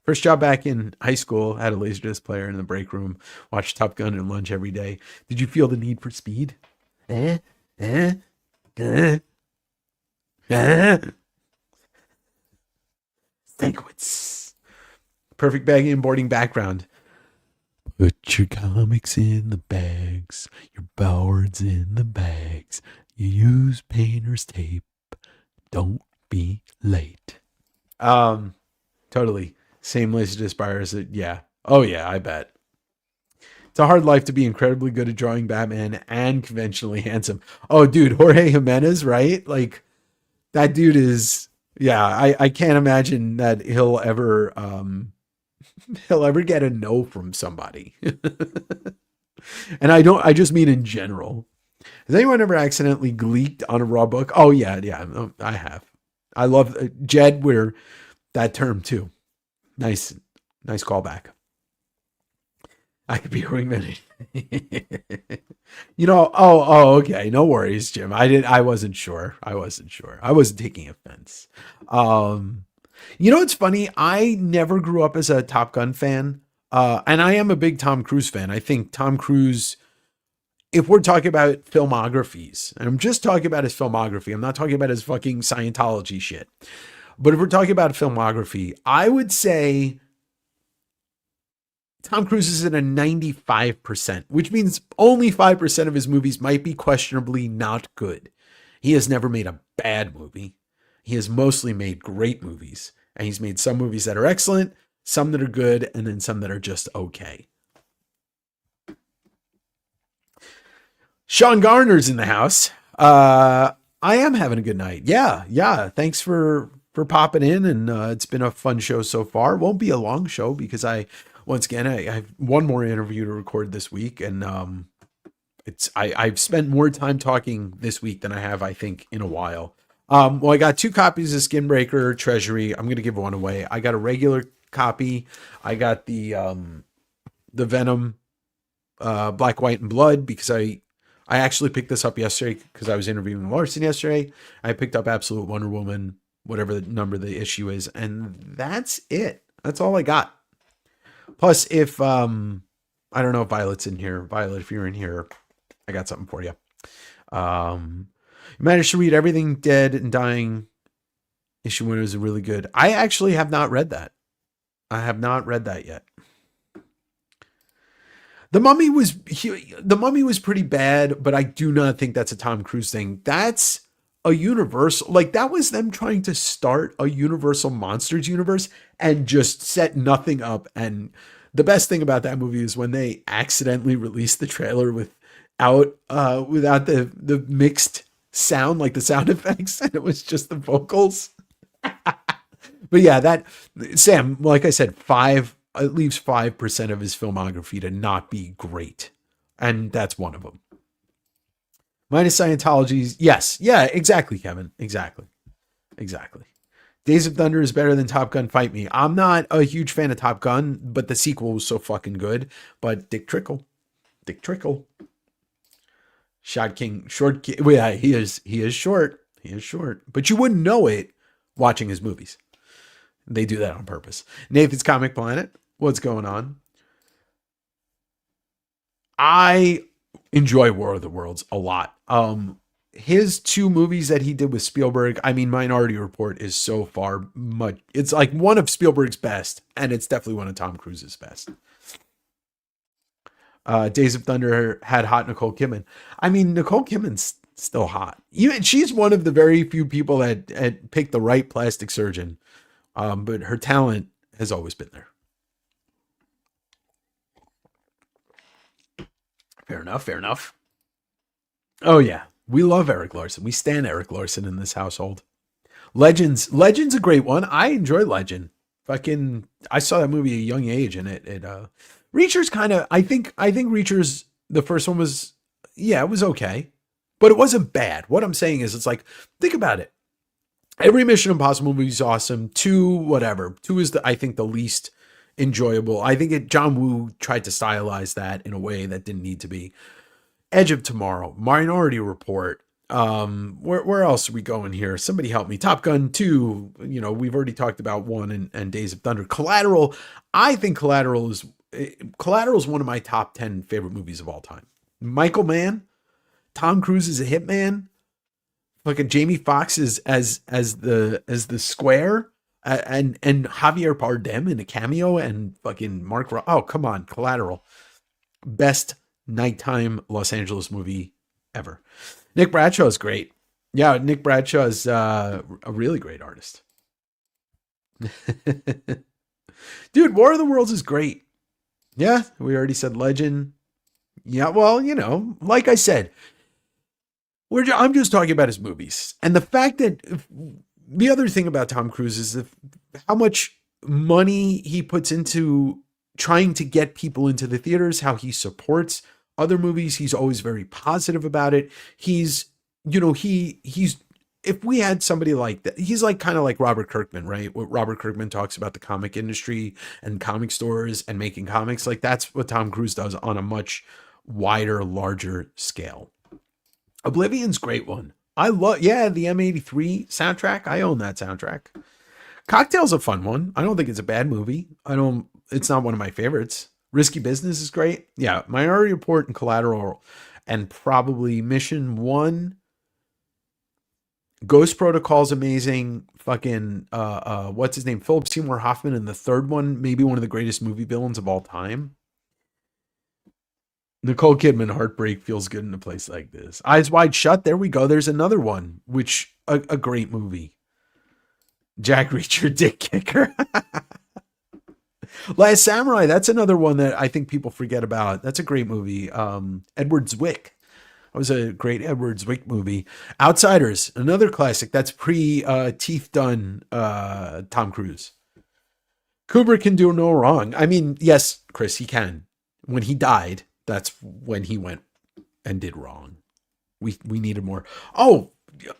[SPEAKER 3] First job back in high school, had a Laserdisc player in the break room, watched Top Gun and lunch every day. Did you feel the need for speed? Sankiewicz. Perfect bagging and boarding background. Put your comics in the bags, your boards in the bags. You use painter's tape. Don't be late. Totally. Same Laserdisc buyers. Yeah. Oh yeah, I bet. It's a hard life to be incredibly good at drawing Batman and conventionally handsome. Oh, dude, Jorge Jimenez, right? Like, that dude is, yeah, I can't imagine that he'll ever get a no from somebody. And I just mean in general. Has anyone ever accidentally gleeked on a raw book? Oh yeah, I have. I love Jed, where that term too. Nice callback. I could be a wingman. Okay. No worries, Jim. I wasn't sure. I wasn't taking offense. It's funny. I never grew up as a Top Gun fan. And I am a big Tom Cruise fan. I think Tom Cruise, if we're talking about filmographies, and I'm just talking about his filmography, I'm not talking about his fucking Scientology shit. But if we're talking about filmography, I would say Tom Cruise is at a 95%, which means only 5% of his movies might be questionably not good. He has never made a bad movie. He has mostly made great movies. And he's made some movies that are excellent, some that are good, and then some that are just okay. Sean Garner's in the house. I am having a good night. Yeah. Thanks for popping in, and it's been a fun show so far. Won't be a long show because I have one more interview to record this week, and I've spent more time talking this week than I have, I think, in a while. Well, I got 2 copies of Skinbreaker Treasury. I'm going to give one away. I got a regular copy. I got the Venom Black, White, and Blood because I actually picked this up yesterday because I was interviewing Larson yesterday. I picked up Absolute Wonder Woman, whatever the number the issue is, and that's it. That's all I got. Plus, if I don't know if Violet's in here. Violet, if you're in here, I got something for you. You managed to read Everything Dead and Dying. Issue 1 is really good. I actually have not read that. I have not read that yet. The Mummy was pretty bad, but I do not think that's a Tom Cruise thing. That's a Universal, like that was them trying to start a Universal Monsters universe and just set nothing up. And the best thing about that movie is when they accidentally released the trailer without the mixed sound, like the sound effects, and it was just the vocals. But yeah, that Sam, like I said, it leaves 5% of his filmography to not be great. And that's one of them. Minus Scientology's. Yes. Yeah, exactly, Kevin. Exactly. Days of Thunder is better than Top Gun Fight Me. I'm not a huge fan of Top Gun, but the sequel was so fucking good. But Dick Trickle. Short King. Well, yeah, he is short. But you wouldn't know it watching his movies. They do that on purpose. Nathan's Comic Planet. What's going on? I enjoy War of the Worlds a lot. His 2 movies that he did with Spielberg, I mean, Minority Report is so far much. It's like one of Spielberg's best, and it's definitely one of Tom Cruise's best. Days of Thunder had hot Nicole Kidman. I mean, Nicole Kidman's still hot. She's one of the very few people that picked the right plastic surgeon. But her talent has always been there. Fair enough. Oh yeah. We love Eric Larson. We stan Eric Larson in this household. Legend's a great one. I enjoy Legend. I saw that movie at a young age, and Reacher's kind of, I think Reacher's, the first one was, it was okay, but it wasn't bad. What I'm saying is, it's like, think about it. Every Mission Impossible movie is awesome. 2 is I think the least enjoyable. I think John Woo tried to stylize that in a way that didn't need to be. Edge of Tomorrow, Minority Report. Where else are we going here? Somebody help me. Top Gun 2. We've already talked about 1 and Days of Thunder. Collateral. I think Collateral is one of my top 10 favorite movies of all time. Michael Mann, Tom Cruise is a hitman. Fucking Jamie Foxx is as the Square, and Javier Bardem in a cameo, and fucking oh, come on, Collateral, best nighttime Los Angeles movie ever. Nick Bradshaw is great. Yeah, Nick Bradshaw is a really great artist. Dude, War of the Worlds is great. Yeah, we already said Legend. Yeah, well, like I said, I'm just talking about his movies. And the fact that the other thing about Tom Cruise is how much money he puts into trying to get people into the theaters, how he supports other movies. He's always very positive about it. He's if we had somebody like that, he's like kind of like Robert Kirkman, right? What Robert Kirkman talks about the comic industry and comic stores and making comics. Like that's what Tom Cruise does on a much wider, larger scale. Oblivion's great one. I love, the M83 soundtrack. I own that soundtrack. Cocktail's a fun one. I don't think it's a bad movie. It's not one of my favorites. Risky Business is great. Yeah. Minority Report and Collateral and probably Mission 1. Ghost Protocol's amazing. Fucking what's his name? Philip Seymour Hoffman in the third one, maybe one of the greatest movie villains of all time. Nicole Kidman, Heartbreak feels good in a place like this. Eyes Wide Shut, there we go. There's another one, which a great movie. Jack Reacher, Dick Kicker. Last Samurai, that's another one that I think people forget about. That's a great movie. Edward Zwick. That was a great Edward Zwick movie. Outsiders, another classic. That's pre Teeth Done Tom Cruise. Kubrick can do no wrong. I mean, yes, Chris, he can. When he died, that's when he went and did wrong. We needed more. Oh,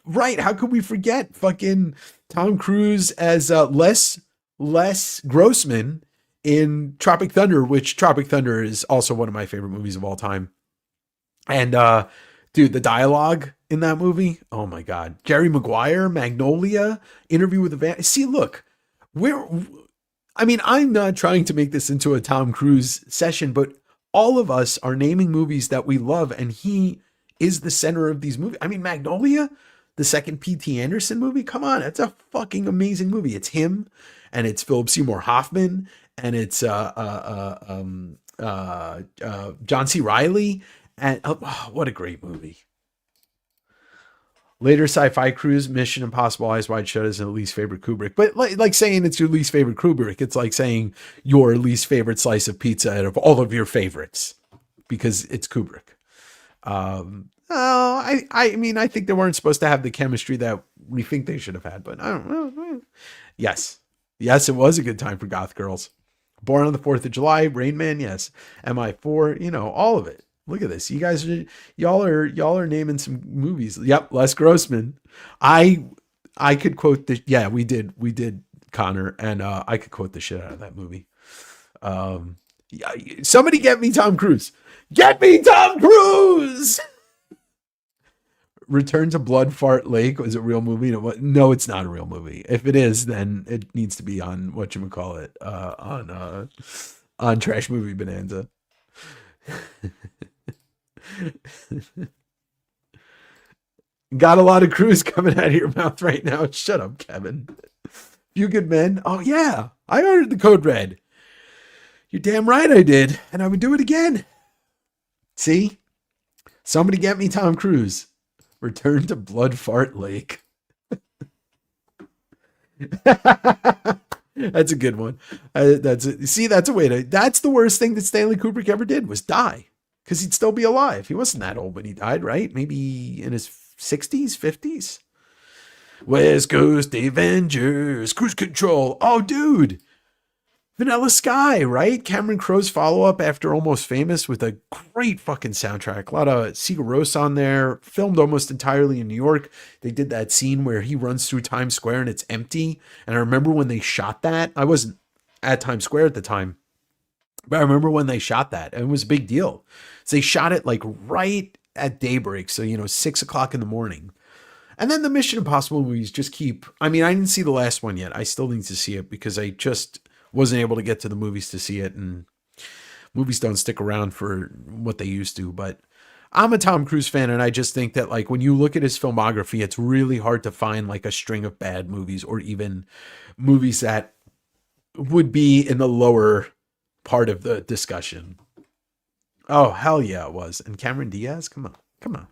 [SPEAKER 3] right. How could we forget fucking Tom Cruise as Les Grossman in Tropic Thunder, which Tropic Thunder is also one of my favorite movies of all time. And dude, the dialogue in that movie, oh my God. Jerry Maguire, Magnolia, Interview with the Van. See, look, I'm not trying to make this into a Tom Cruise session, but all of us are naming movies that we love, and he is the center of these movies. I mean, Magnolia, the second P.T. Anderson movie, come on, it's a fucking amazing movie. It's him, and it's Philip Seymour Hoffman, and it's John C. Reilly, and what a great movie. Later Sci-Fi Cruise, Mission Impossible, Eyes Wide Shut is your least favorite Kubrick. But like saying it's your least favorite Kubrick, it's like saying your least favorite slice of pizza out of all of your favorites because it's Kubrick. I think they weren't supposed to have the chemistry that we think they should have had, but I don't know. Yes, it was a good time for goth girls. Born on the 4th of July, Rain Man, yes. MI4, all of it. Look at this. You guys y'all are naming some movies. Yep, Les Grossman. I could quote the we did Connor, and I could quote the shit out of that movie. Somebody get me Tom Cruise. Get me Tom Cruise. Return to Blood Fart Lake was a real movie. No, it's not a real movie. If it is, then it needs to be on whatchamacallit, on Trash Movie Bonanza. Got a lot of Cruise coming out of your mouth right now. Shut up, Kevin. Few Good Men. Oh yeah, I ordered the Code Red. You're damn right I did, and I would do it again. See? Somebody get me Tom Cruise. Return to Blood Fart Lake. That's a good one. That's a way to. That's the worst thing that Stanley Kubrick ever did was die, because he'd still be alive. He wasn't that old when he died, right? Maybe in his 60s, 50s. West Coast Avengers, Cruise Control. Oh, dude. Vanilla Sky, right? Cameron Crowe's follow-up after Almost Famous with a great fucking soundtrack. A lot of Sigur Rós on there. Filmed almost entirely in New York. They did that scene where he runs through Times Square and it's empty. And I remember when they shot that. I wasn't at Times Square at the time, but I remember when they shot that. And it was a big deal. So they shot it like right at daybreak. So, 6 o'clock in the morning. And then the Mission Impossible movies just keep... I didn't see the last one yet. I still need to see it because I just... wasn't able to get to the movies to see it, and movies don't stick around for what they used to. But I'm a Tom Cruise fan, and I just think that like when you look at his filmography, it's really hard to find like a string of bad movies or even movies that would be in the lower part of the discussion. Oh, hell yeah, it was. And Cameron Diaz, come on.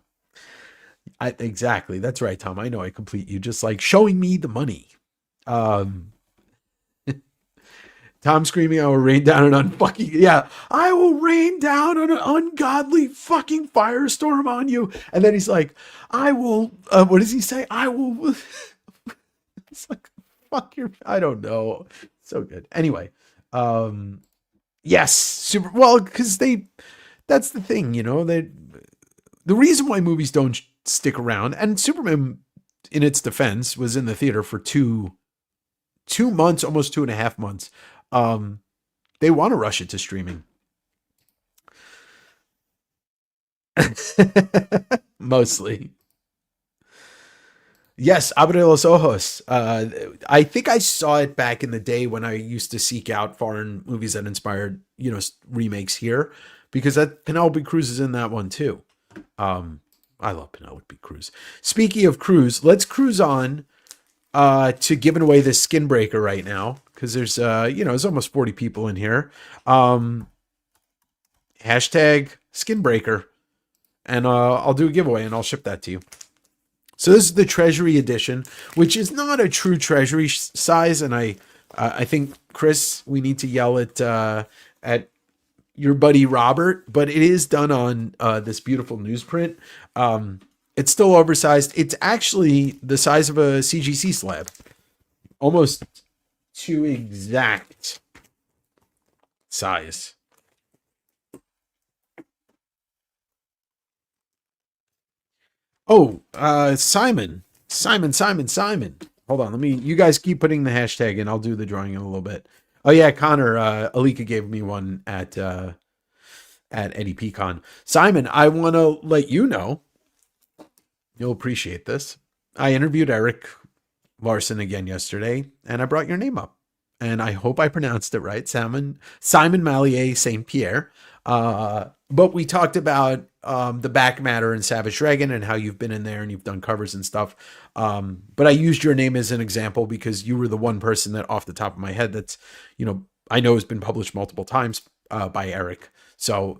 [SPEAKER 3] Exactly. That's right, Tom. I know I complete you. Just like showing me the money. Tom screaming, I will rain down an I will rain down an ungodly fucking firestorm on you. And then he's like, I will, what does he say? I will, it's like, fuck your, I don't know. So good. Anyway, yes, because that's the thing, the reason why movies don't stick around, and Superman, in its defense, was in the theater for 2 months, almost 2.5 months. They want to rush it to streaming. Mostly. Yes, Abre los Ojos. I think I saw it back in the day when I used to seek out foreign movies that inspired, remakes here, because that Penelope Cruz is in that one too. I love Penelope Cruz. Speaking of Cruz, let's cruise on to giving away this Skinbreaker right now, because there's there's almost 40 people in here. Hashtag Skinbreaker, and I'll do a giveaway and I'll ship that to you. So this is the Treasury edition, which is not a true Treasury size, and I think, Chris, we need to yell at your buddy Robert, but it is done on this beautiful newsprint. It's still oversized. It's actually the size of a CGC slab, almost to exact size. Oh, Simon. Hold on, you guys keep putting the hashtag in. I'll do the drawing in a little bit. Oh yeah, Connor, Alika gave me one at Eddie Pecan. Simon, I want to let you know, you'll appreciate this. I interviewed Eric Larson again yesterday, and I brought your name up, and I hope I pronounced it right. Simon Mallier St. Pierre. But we talked about the back matter in Savage Dragon and how you've been in there and you've done covers and stuff. But I used your name as an example because you were the one person that, off the top of my head, that's, I know has been published multiple times by Eric. So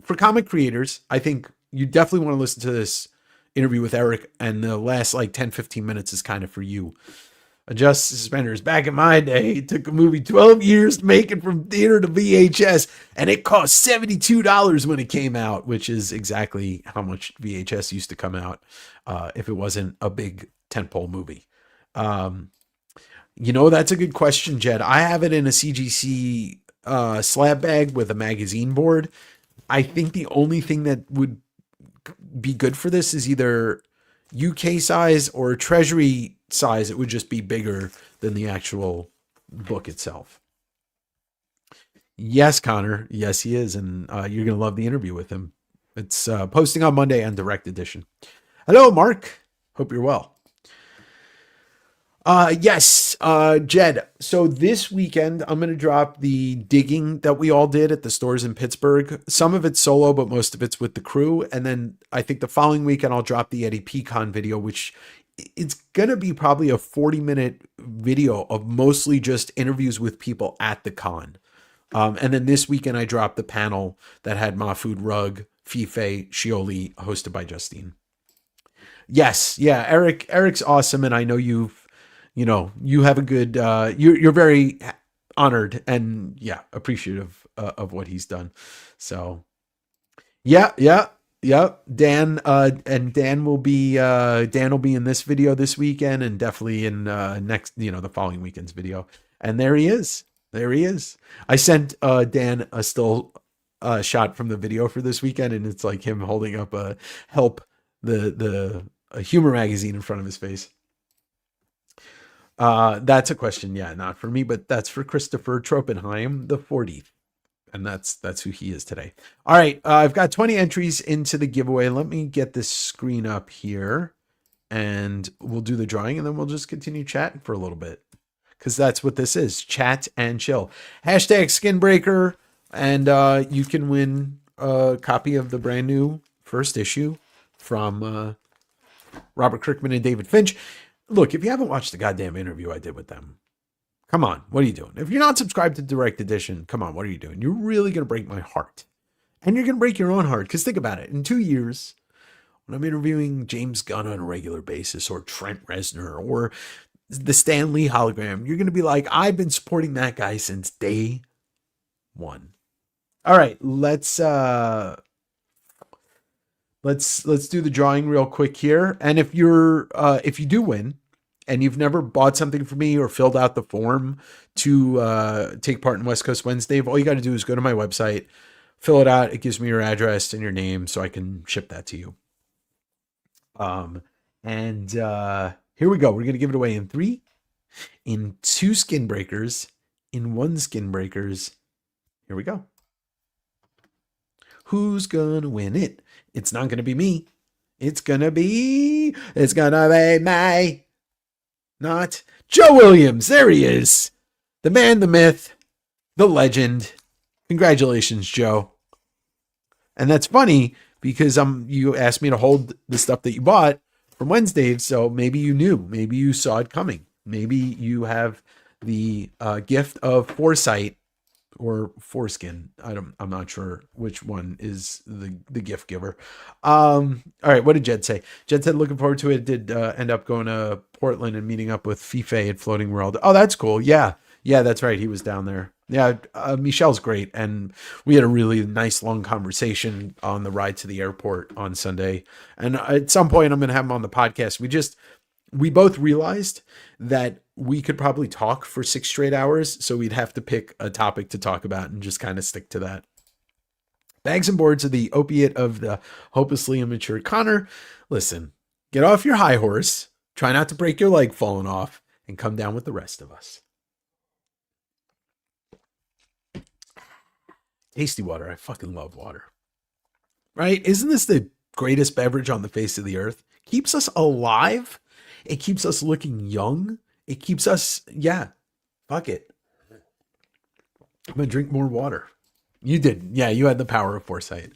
[SPEAKER 3] for comic creators, I think you definitely want to listen to this interview with Eric, and the last like 10-15 minutes is kind of for you. Adjust suspenders. Back in my day, it took a movie 12 years to make it from theater to VHS, and it cost $72 when it came out, which is exactly how much VHS used to come out if it wasn't a big tentpole movie. That's a good question, Jed. I have it in a CGC slab bag with a magazine board. I think the only thing that would be good for this is either UK size or Treasury size. It would just be bigger than the actual book itself. Yes, Connor. Yes, he is. And you're going to love the interview with him. It's posting on Monday on Direct Edition. Hello, Mark. Hope you're well. Yes, Jed. So this weekend, I'm going to drop the digging that we all did at the stores in Pittsburgh. Some of it's solo, but most of it's with the crew. And then I think the following weekend, I'll drop the Eddie Pecan video, which it's going to be probably a 40-minute video of mostly just interviews with people at the con. And then this weekend, I dropped the panel that had Mahfoud Rugg, Fife, Shioli, hosted by Justine. Yes. Yeah. Eric's awesome. And I know you have a good, you're very honored and appreciative of what he's done. So yeah. Dan will be in this video this weekend, and definitely in next, the following weekend's video. And there he is. I sent Dan a still shot from the video for this weekend, and it's like him holding up a humor magazine in front of his face. That's a question, not for me, but that's for Christopher Tropenheim, the 40th. And that's who he is today. All right, I've got 20 entries into the giveaway. Let me get this screen up here, and we'll do the drawing, and then we'll just continue chatting for a little bit, because that's what this is, chat and chill. Hashtag Skinbreaker, and you can win a copy of the brand new first issue from Robert Kirkman and David Finch. Look, if you haven't watched the goddamn interview I did with them, come on, what are you doing? If you're not subscribed to Direct Edition, come on, what are you doing? You're really going to break my heart. And you're going to break your own heart, because think about it. In 2 years, when I'm interviewing James Gunn on a regular basis, or Trent Reznor, or the Stan Lee hologram, you're going to be like, I've been supporting that guy since day one. All right, let's do the drawing real quick here. And if you do win and you've never bought something for me or filled out the form to take part in West Coast Wednesday, all you got to do is go to my website, fill it out. It gives me your address and your name so I can ship that to you. And here we go. We're going to give it away in 3, in 2 Skinbreakers, in 1 Skinbreakers. Here we go. Who's gonna win it? It's not gonna be me. It's gonna be me. Not Joe Williams. There he is. The man, the myth, the legend. Congratulations, Joe. And that's funny because you asked me to hold the stuff that you bought from Wednesday. So maybe you knew, maybe you saw it coming. Maybe you have the gift of foresight or foreskin. I'm not sure which one is the gift giver. All right. What did Jed say? Jed said, looking forward to it. Did end up going to Portland and meeting up with Fife at Floating World. Oh, that's cool. Yeah. Yeah, that's right. He was down there. Yeah. Michelle's great. And we had a really nice long conversation on the ride to the airport on Sunday. And at some point I'm going to have him on the podcast. We both realized that we could probably talk for 6 straight hours. So we'd have to pick a topic to talk about and just kind of stick to that. Bags and boards are the opiate of the hopelessly immature. Connor, listen, get off your high horse. Try not to break your leg falling off and come down with the rest of us. Tasty water. I fucking love water. Right? Isn't this the greatest beverage on the face of the earth? Keeps us alive. It keeps us looking young. It keeps us, yeah, fuck it. I'm going to drink more water. You did. Yeah, you had the power of foresight.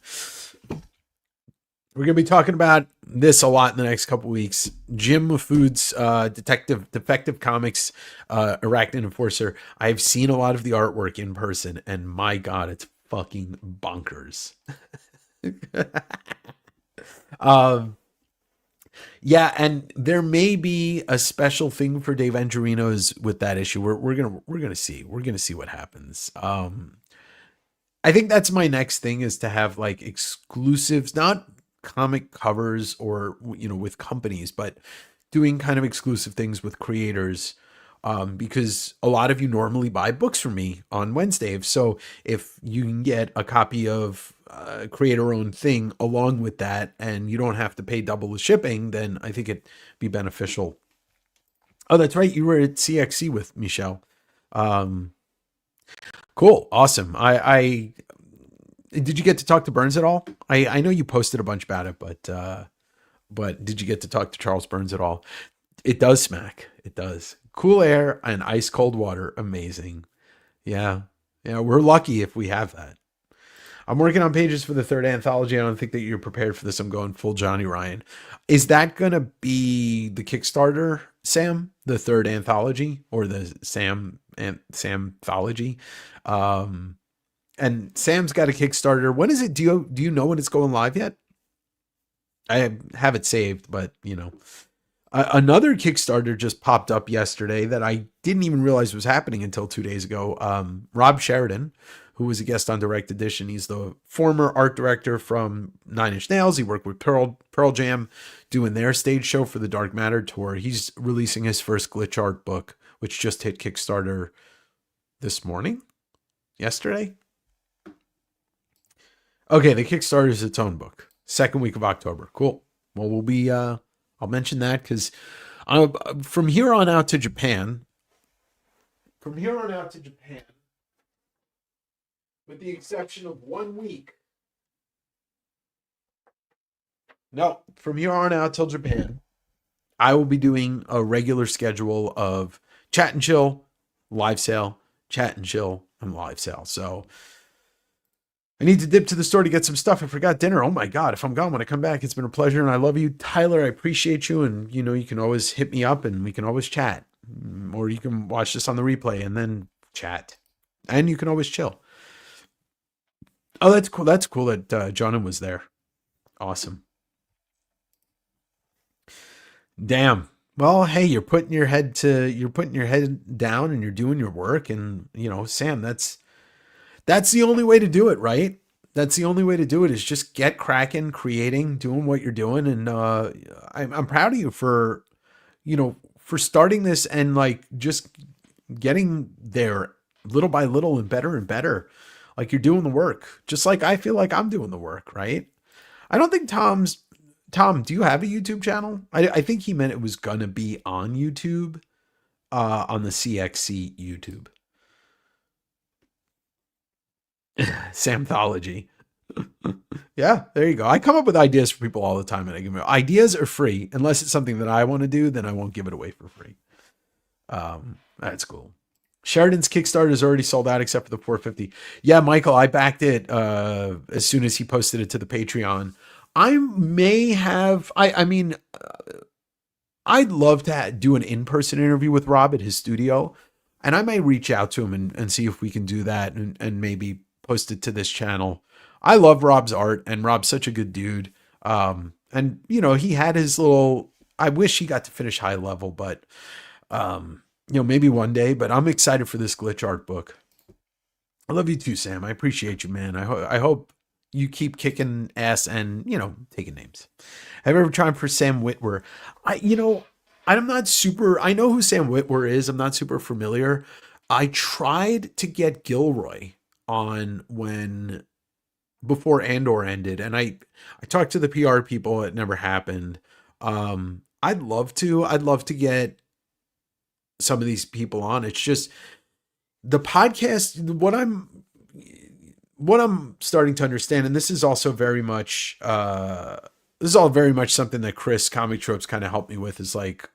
[SPEAKER 3] We're going to be talking about this a lot in the next couple weeks. Jim Food's Defective Comics, Arachnid Enforcer. I've seen a lot of the artwork in person, and my God, it's fucking bonkers. Yeah, and there may be a special thing for Dave Angerinos with that issue. We're gonna see. We're gonna see what happens. I think that's my next thing, is to have like exclusives, not comic covers or with companies, but doing kind of exclusive things with creators. Because a lot of you normally buy books from me on Wednesday. So if you can get a copy of creator-owned thing along with that, and you don't have to pay double the shipping, then I think it'd be beneficial. Oh, that's right. You were at CXC with Michelle. Cool. Awesome. I did you get to talk to Burns at all? I know you posted a bunch about it, but did you get to talk to Charles Burns at all? It does smack. It does. Cool air and ice cold water. Amazing. Yeah. Yeah. We're lucky if we have that. I'm working on pages for the 3rd anthology. I don't think that you're prepared for this. I'm going full Johnny Ryan. Is that going to be the Kickstarter, Sam? The 3rd anthology, or the Samthology? And Sam's got a Kickstarter. When is it? Do you know when it's going live yet? I have it saved, but another Kickstarter just popped up yesterday that I didn't even realize was happening until 2 days ago. Rob Sheridan, who was a guest on Direct Edition. He's the former art director from Nine Inch Nails. He worked with Pearl Jam doing their stage show for the Dark Matter tour. He's releasing his first glitch art book, which just hit Kickstarter yesterday. Okay, the Kickstarter is its own book. 2nd week of October. Cool. Well, we'll be, I'll mention that because from here on out to Japan, with the exception of 1 week. No, from here on out till Japan, I will be doing a regular schedule of chat and chill, live sale, chat and chill, and live sale. So I need to dip to the store to get some stuff. I forgot dinner. Oh my God. If I'm gone when I come back, it's been a pleasure. And I love you, Tyler. I appreciate you. And you can always hit me up and we can always chat, or you can watch this on the replay and then chat, and you can always chill. Oh, that's cool. That's cool that Jonan was there. Awesome. Damn. Well, hey, you're putting your head down and you're doing your work, and Sam, that's the only way to do it, right? That's the only way to do it, is just get cracking, creating, doing what you're doing. And I'm proud of you for starting this and like just getting there little by little and better. Like you're doing the work, just like I feel like I'm doing the work, right? I don't think Tom, do you have a YouTube channel? I think he meant it was going to be on YouTube, on the CXC YouTube. Samthology. Yeah, there you go. I come up with ideas for people all the time, and I give them ideas are free. Unless it's something that I want to do, then I won't give it away for free. That's cool. Sheridan's Kickstarter is already sold out except for the 450. Yeah, Michael, I backed it as soon as he posted it to the Patreon I may have, I mean, I'd love to do an in-person interview with Rob at his studio, and I may reach out to him and see if we can do that and maybe post it to this channel. I love Rob's art, and Rob's such a good dude. And you know, he had his little, I wish he got to finish high level, but you know, maybe one day, but I'm excited for this glitch art book. I love you too, Sam. I appreciate you, man. I hope you keep kicking ass and, you know, taking names. Have you ever tried for Sam Witwer? I'm not super, I know who Sam Witwer is. I'm not super familiar. I tried to get Gilroy on before Andor ended, and I talked to the PR people. It never happened. I'd love to get some of these people on. It's just the podcast, what I'm starting to understand, and this is also very much this is all very much something that Chris Comic Tropes kind of helped me with, is like,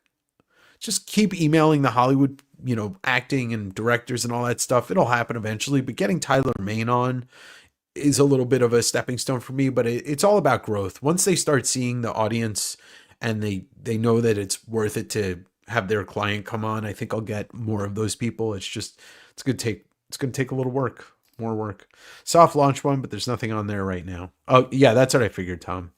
[SPEAKER 3] just keep emailing the Hollywood, you know, acting and directors and all that stuff. It'll happen eventually, but getting Tyler Mane on is a little bit of a stepping stone for me, but it's all about growth. Once they start seeing the audience and they know that it's worth it to have their client come on, I think I'll get more of those people. It's going to take a little work, more work. Soft launch one, but there's nothing on there right now. Oh yeah, that's what I figured, Tom.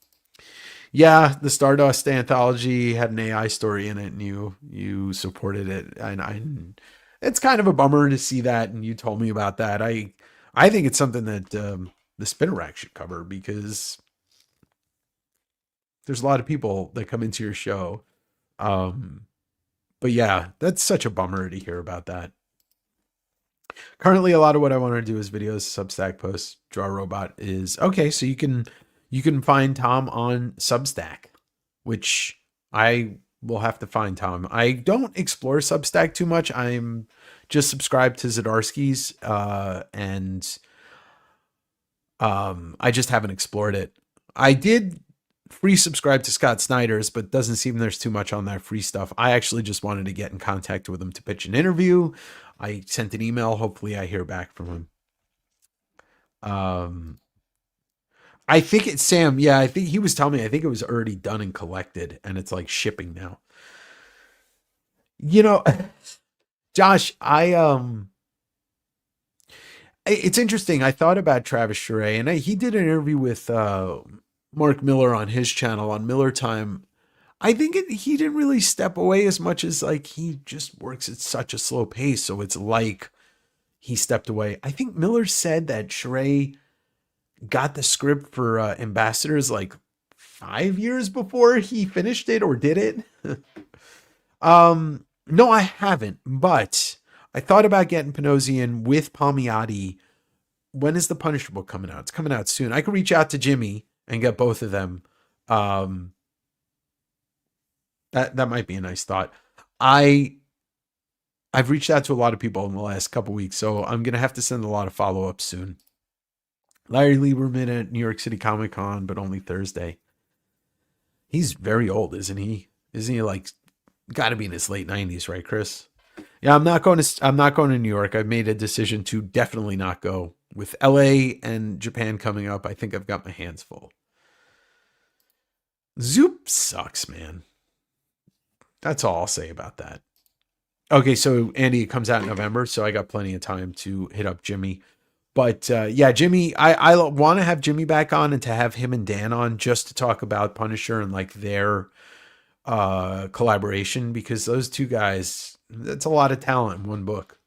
[SPEAKER 3] Yeah, the Stardust anthology had an AI story in it, and you supported it, and it's kind of a bummer to see that. And you told me about that. I think it's something that the Spinner Rack should cover, because there's a lot of people that come into your show. But yeah, that's such a bummer to hear about that. Currently, a lot of what I want to do is videos, Substack posts. Draw Robot is okay. So you can find Tom on Substack, which I will have to find Tom. I don't explore Substack too much. I'm just subscribed to Zdarsky's, and I just haven't explored it. I did free subscribe to Scott Snyder's, but doesn't seem there's too much on that free stuff. I actually just wanted to get in contact with him to pitch an interview. I sent an email. Hopefully I hear back from him. I think it's Sam. Yeah, I think he was telling me, I think it was already done and collected, and it's like shipping now. You know, Josh, it's interesting. I thought about Travis Charest, and he did an interview with Mark Miller on his channel on Miller Time. I think he didn't really step away as much as, like, he just works at such a slow pace. So it's like he stepped away. I think Miller said that Charest got the script for Ambassadors like 5 years before he finished it or did it. No, I haven't, but I thought about getting Panosian with Palmiotti. When is the Punisher book coming out? It's coming out soon. I could reach out to Jimmy and get both of them. That might be a nice thought. I've reached out to a lot of people in the last couple weeks, so I'm going to have to send a lot of follow-ups soon. Larry Lieberman at New York City Comic Con, but only Thursday. He's very old, isn't he? Isn't he like got to be in his late 90s, right, Chris? Yeah, I'm not going to New York. I've made a decision to definitely not go. With LA and Japan coming up, I think I've got my hands full. Zoop sucks, man. That's all I'll say about that. Okay, so Andy, it comes out in November, so I got plenty of time to hit up Jimmy. But yeah, Jimmy, I want to have Jimmy back on and to have him and Dan on just to talk about Punisher and like their collaboration, because those two guys, that's a lot of talent in one book.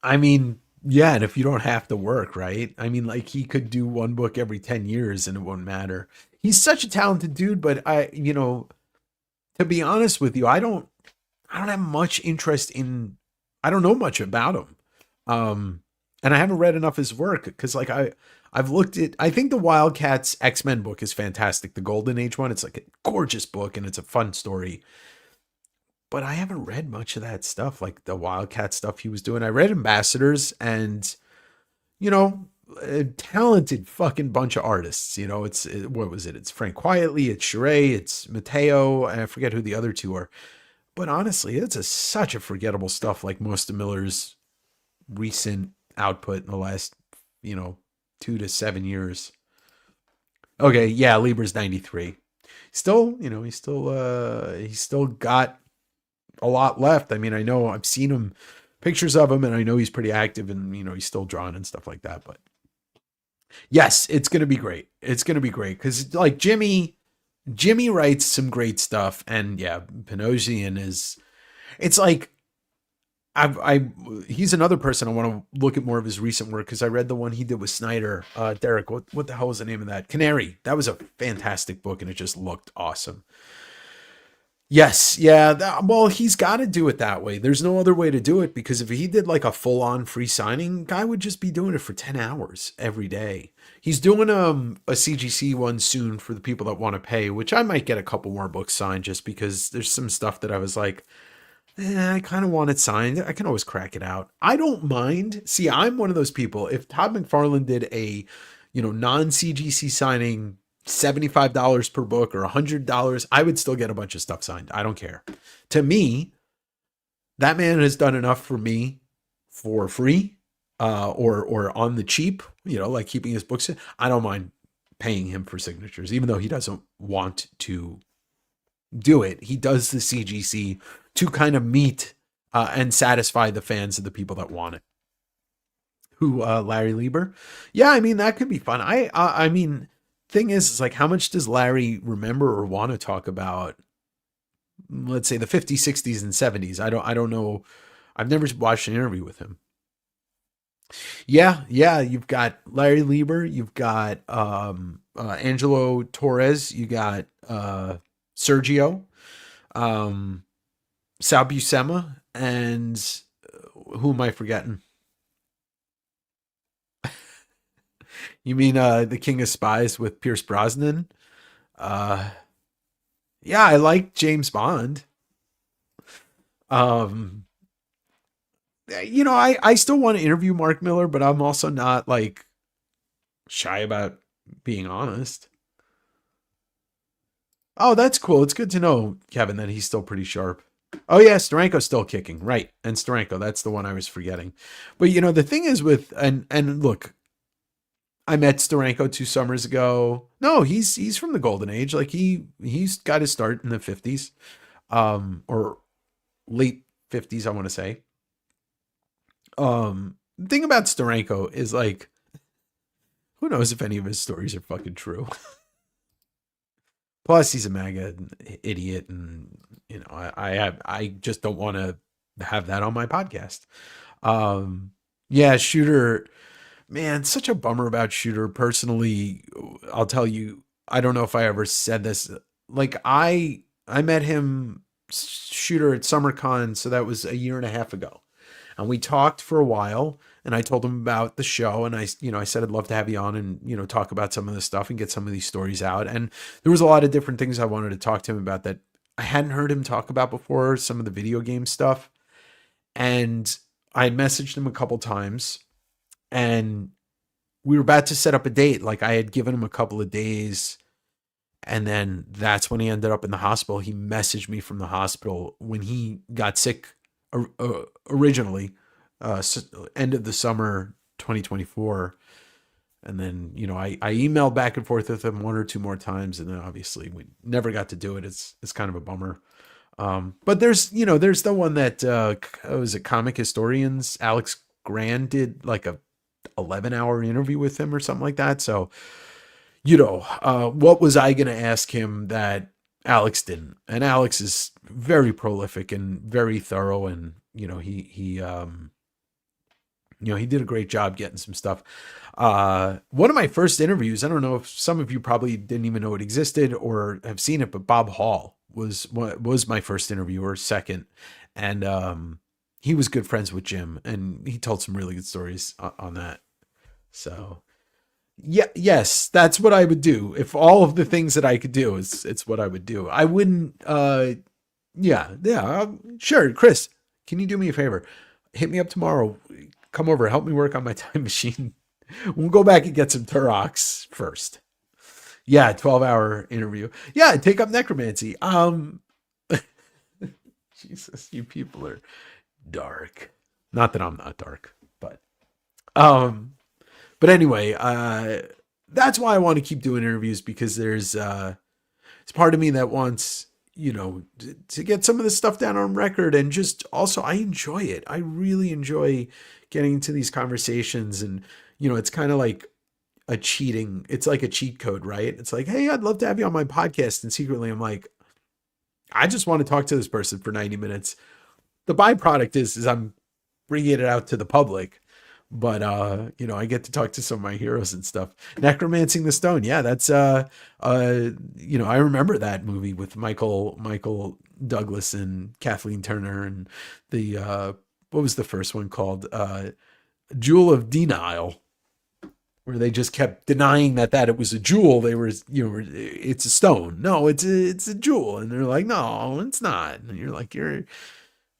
[SPEAKER 3] I mean, yeah, and if you don't have to work, right? I mean, like, he could do one book every 10 years and it won't matter. He's such a talented dude, but to be honest with you, I don't have much interest in, I don't know much about him. And I haven't read enough of his work because, like, I've looked at, I think the Wildcats X-Men book is fantastic. The Golden Age one, it's like a gorgeous book and it's a fun story. But I haven't read much of that stuff, like the Wildcat stuff he was doing. I read Ambassadors, and, a talented fucking bunch of artists. What was it? It's Frank Quietly, it's Charest, it's Mateo, and I forget who the other two are. But honestly, it's such a forgettable stuff, like most of Miller's recent output in the last 2 to 7 years. Okay, yeah, Lieber's 93. Still, he's still got a lot left. I mean, I know I've seen him, pictures of him, and I know he's pretty active, and he's still drawing and stuff like that. But yes, it's gonna be great. It's gonna be great because like Jimmy writes some great stuff, and yeah, Panosian is. It's like he's another person I want to look at more of his recent work because I read the one he did with Snyder. Derek, what the hell was the name of that? Canary. That was a fantastic book, and it just looked awesome. Yes, yeah. Well, he's got to do it that way. There's no other way to do it because if he did like a full-on free signing, guy would just be doing it for 10 hours every day. He's doing a CGC one soon for the people that want to pay, which I might get a couple more books signed just because there's some stuff that I was like, I kind of want it signed. I can always crack it out. I don't mind. See, I'm one of those people. If Todd McFarlane did a, non-CGC signing, $75 per book or $100, I would still get a bunch of stuff signed. I don't care. To me, that man has done enough for me for free, or on the cheap, like keeping his books. I don't mind paying him for signatures, even though he doesn't want to do it. He does the CGC to kind of meet and satisfy the fans of the people that want it. Who, Larry Lieber? Yeah, I mean, that could be fun. I mean, thing is like, how much does Larry remember or want to talk about, let's say the 50s, 60s, and 70s? I don't know. I've never watched an interview with him. Yeah. You've got Larry Lieber. You've got Angelo Torres. You got Sergio. Sal Buscema, and who am I forgetting? You mean The King of Spies with Pierce Brosnan? Yeah, I like James Bond. I still want to interview Mark Miller, but I'm also not like shy about being honest. Oh, that's cool. It's good to know, Kevin, that he's still pretty sharp. Oh yeah, Steranko's still kicking, right? And Steranko, that's the one I was forgetting. But the thing is with and look, I met Steranko 2 summers ago. No, he's from the golden age. Like he's got his start in the 50s, or late 50s, I want to say. The thing about Steranko is like, who knows if any of his stories are fucking true. Plus, he's a MAGA idiot, and I just don't want to have that on my podcast. Yeah, Shooter, man, such a bummer about Shooter. Personally, I'll tell you, I don't know if I ever said this. Like I met him, Shooter, at SummerCon, so that was a year and a half ago, and we talked for a while. And I told him about the show, and I said I'd love to have you on and talk about some of this stuff and get some of these stories out. And there was a lot of different things I wanted to talk to him about that I hadn't heard him talk about before, some of the video game stuff. And I had messaged him a couple times, and we were about to set up a date. Like I had given him a couple of days, and then that's when he ended up in the hospital. He messaged me from the hospital when he got sick originally. End of the summer 2024, and then I emailed back and forth with him 1 or 2 more times, and then obviously we never got to do it. It's kind of a bummer. But there's the one that was it Comic Historians, Alex Grand did like a 11-hour interview with him or something like that. So what was I gonna ask him that Alex didn't? And Alex is very prolific and very thorough, and he did a great job getting some stuff. One of my first interviews, I don't know if some of you probably didn't even know it existed or have seen it, but Bob Hall was my first interviewer, second. And he was good friends with Jim, and he told some really good stories on that. So yeah, yes, that's what I would do. If all of the things that I could do, it's what I would do. I wouldn't, sure. Chris, can you do me a favor? Hit me up tomorrow. Come over, help me work on my time machine. We'll go back and get some Turox first. Yeah, 12-hour interview. Yeah, take up necromancy. Jesus, you people are But anyway, that's why I want to keep doing interviews, because there's it's part of me that wants, to get some of this stuff down on record. And just also, I enjoy it. I really enjoy getting into these conversations. And, it's kind of like it's like a cheat code, right? It's like, hey, I'd love to have you on my podcast. And secretly I'm like, I just want to talk to this person for 90 minutes. The byproduct is I'm bringing it out to the public. But, I get to talk to some of my heroes and stuff. Necromancing the Stone. Yeah, that's, I remember that movie with Michael Douglas and Kathleen Turner, and the, what was the first one called? Jewel of Denial, where they just kept denying that it was a jewel. They were, it's a stone. No, it's a jewel. And they're like, no, it's not. And you're like, you're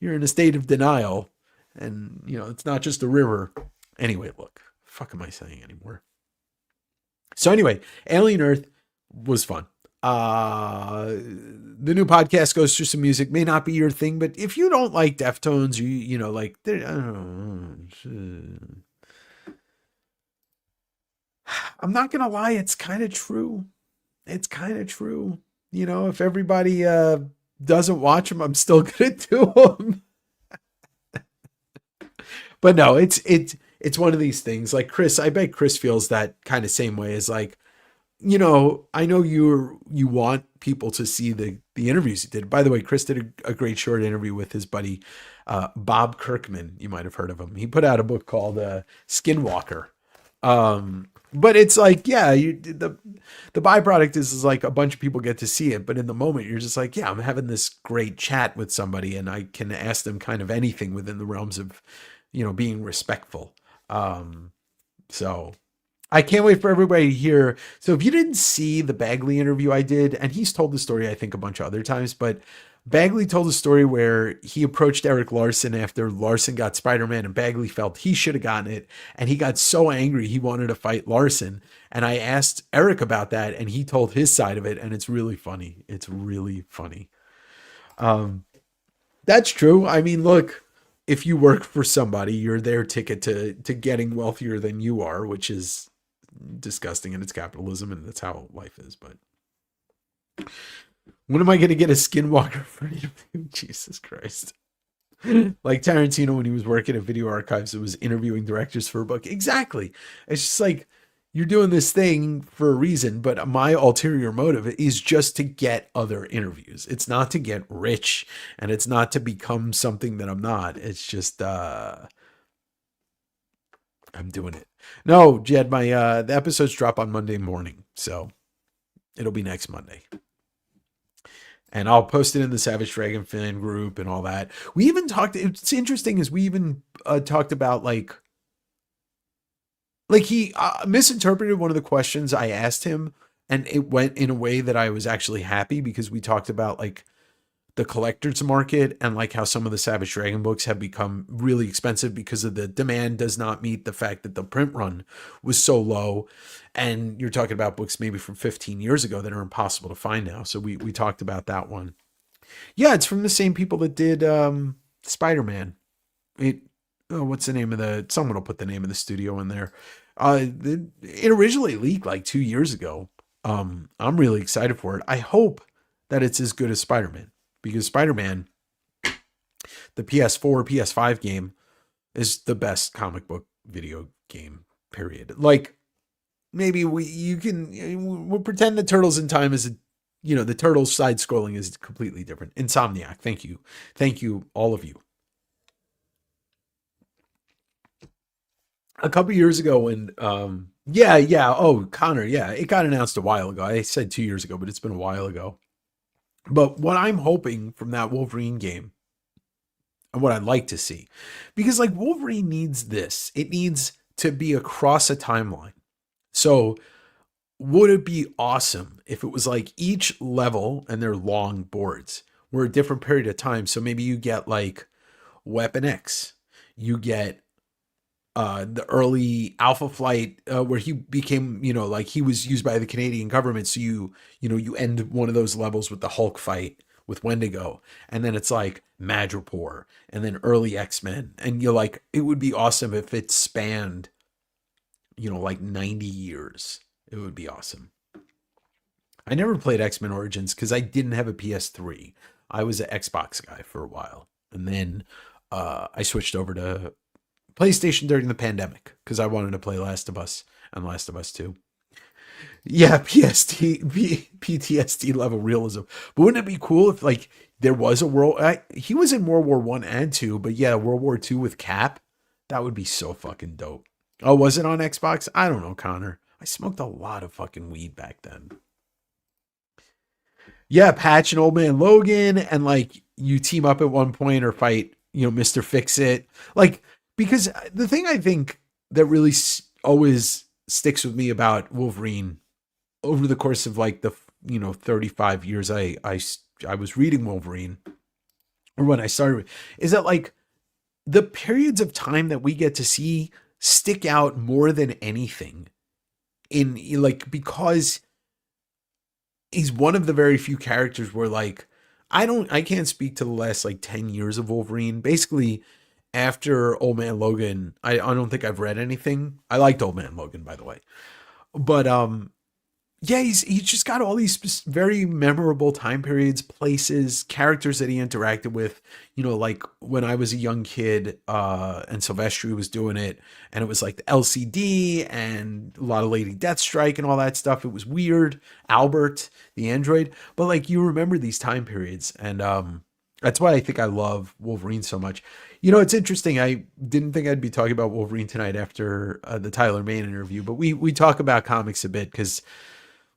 [SPEAKER 3] in a state of denial. And, it's not just a river. Anyway, look, fuck am I saying anymore? So anyway, Alien Earth was fun. The new podcast goes through some music, may not be your thing, but if you don't like Deftones, I'm not going to lie. It's kind of true. If everybody, doesn't watch them, I'm still going to do them. But no, it's one of these things. Like Chris, I bet Chris feels that kind of same way, as like, I know you want people to see the interviews he did. By the way, Chris did a great short interview with his buddy, Bob Kirkman. You might've heard of him. He put out a book called, Skinwalker. But it's like, yeah, the byproduct is like a bunch of people get to see it. But in the moment, you're just like, yeah, I'm having this great chat with somebody, and I can ask them kind of anything within the realms of, being respectful. So I can't wait for everybody to hear. So if you didn't see the Bagley interview I did, and he's told the story, I think, a bunch of other times, but Bagley told a story where he approached Eric Larson after Larson got Spider-Man, and Bagley felt he should have gotten it. And he got so angry, he wanted to fight Larson. And I asked Eric about that, and he told his side of it. And it's really funny. That's true. I mean, look, if you work for somebody, you're their ticket to getting wealthier than you are, which is disgusting, and it's capitalism, and that's how life is. But when am I going to get a Skinwalker for you? Jesus Christ. Like Tarantino, when he was working at Video Archives, it was interviewing directors for a book. Exactly. It's just like, you're doing this thing for a reason, but my ulterior motive is just to get other interviews. It's not to get rich, and it's not to become something that I'm not. It's just, I'm doing it. No, Jed, my, the episodes drop on Monday morning, so it'll be next Monday. And I'll post it in the Savage Dragon fan group and all that. We even talked, it's interesting, is we even talked about like he misinterpreted one of the questions I asked him, and it went in a way that I was actually happy, because we talked about like the collector's market, and like how some of the Savage Dragon books have become really expensive because of the demand does not meet the fact that the print run was so low. And you're talking about books maybe from 15 years ago that are impossible to find now. So we talked about that one. Yeah, it's from the same people that did Spider-Man. What's the name of someone will put the name of the studio in there. It originally leaked like 2 years ago. I'm really excited for it. I hope that it's as good as Spider-Man, because Spider-Man, the PS4, PS5 game, is the best comic book video game, period. Like, maybe we'll pretend the Turtles in Time is the Turtles side scrolling is completely different. Insomniac, thank you, all of you. A couple years ago when, Connor, it got announced a while ago. I said 2 years ago, but it's been a while ago. But what I'm hoping from that Wolverine game, and what I'd like to see, because like Wolverine needs this, it needs to be across a timeline. So would it be awesome if it was like each level, and they're long boards, were a different period of time? So maybe you get like Weapon X, you get the early Alpha Flight, where he became, like he was used by the Canadian government. So you end one of those levels with the Hulk fight with Wendigo, and then it's like Madripoor, and then early X-Men, and you're like, it would be awesome if it spanned like 90 years. It would be awesome. I never played X-Men Origins because I didn't have a PS3. I was an Xbox guy for a while. And then I switched over to PlayStation during the pandemic because I wanted to play Last of Us and Last of Us 2. Yeah, PTSD level realism. But wouldn't it be cool if like there was a world? He was in World War One and Two, but yeah, World War Two with Cap. That would be so fucking dope. Oh, was it on Xbox? I don't know, Connor. I smoked a lot of fucking weed back then. Yeah, Patch and Old Man Logan, and like you team up at one point or fight, Mr. Fix It. Like, because the thing I think that really always sticks with me about Wolverine over the course of like the 35 years I was reading Wolverine, or when I started, is that like the periods of time that we get to see stick out more than anything in like, because he's one of the very few characters where like I can't speak to the last like 10 years of Wolverine. Basically after Old Man Logan, I don't think I've read anything. I liked Old Man Logan, by the way. But yeah, he's just got all these very memorable time periods, places, characters that he interacted with. Like when I was a young kid, and Silvestri was doing it, and it was like the LCD and a lot of Lady Deathstrike and all that stuff. It was weird. Albert, the android, but like you remember these time periods, and that's why I think I love Wolverine so much. It's interesting. I didn't think I'd be talking about Wolverine tonight after the Tyler Mane interview, but we talk about comics a bit because,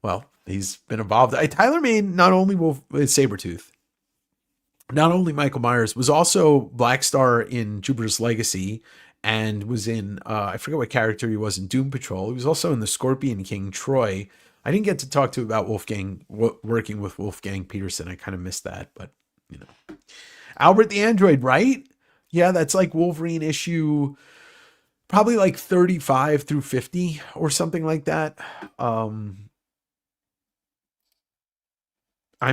[SPEAKER 3] well, he's been involved. Tyler Mane, not only Sabretooth, not only Michael Myers, was also Black Star in Jupiter's Legacy, and was in, I forget what character he was in Doom Patrol. He was also in the Scorpion King, Troy. I didn't get to talk to about working with Wolfgang Peterson. I kind of missed that, but, Albert the Android, right? Yeah, that's like Wolverine issue, probably like 35 through 50 or something like that. I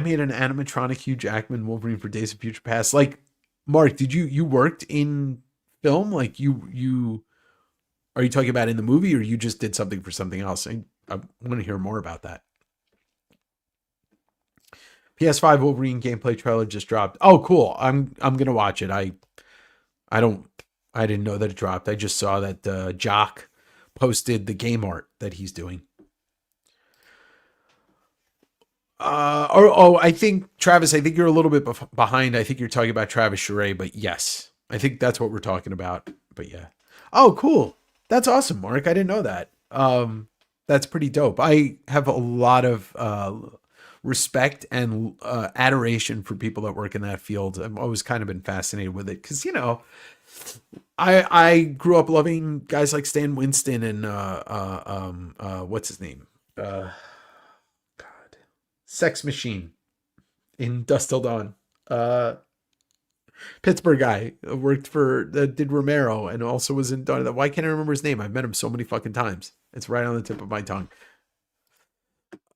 [SPEAKER 3] made an animatronic Hugh Jackman Wolverine for Days of Future Past. Like, Mark, did you worked in film? Like you are you talking about in the movie, or you just did something for something else? I want to hear more about that. PS5 Wolverine gameplay trailer just dropped. Oh, cool. I'm gonna watch it. I didn't know that it dropped. I just saw that Jock posted the game art that he's doing. I think Travis, I think you're a little bit behind. I think you're talking about Travis Charest, but yes, I think that's what we're talking about. But yeah. Oh, cool. That's awesome, Mark. I didn't know that. That's pretty dope. I have a lot of respect and adoration for people that work in that field. I've always kind of been fascinated with it because, I grew up loving guys like Stan Winston and what's his name? Sex Machine in Dust Till Dawn. Pittsburgh guy worked for did Romero and also was in Dawn. Why can't I remember his name? I've met him so many fucking times. It's right on the tip of my tongue.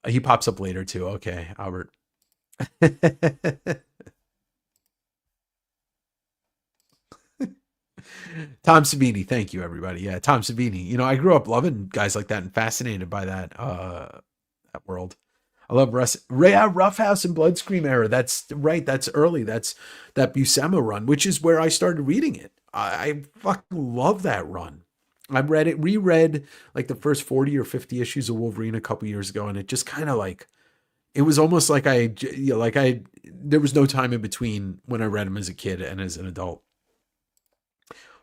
[SPEAKER 3] He pops up later too. Okay, Albert. Tom Savini, thank you, everybody. Yeah, Tom Savini. I grew up loving guys like that and fascinated by that world. I love Rough House and Bloodscream era. That's right. That's early. That's that Buscema run, which is where I started reading it. I fucking love that run. I reread like the first 40 or 50 issues of Wolverine a couple years ago, and it just kind of like, it was almost like there was no time in between when I read them as a kid and as an adult.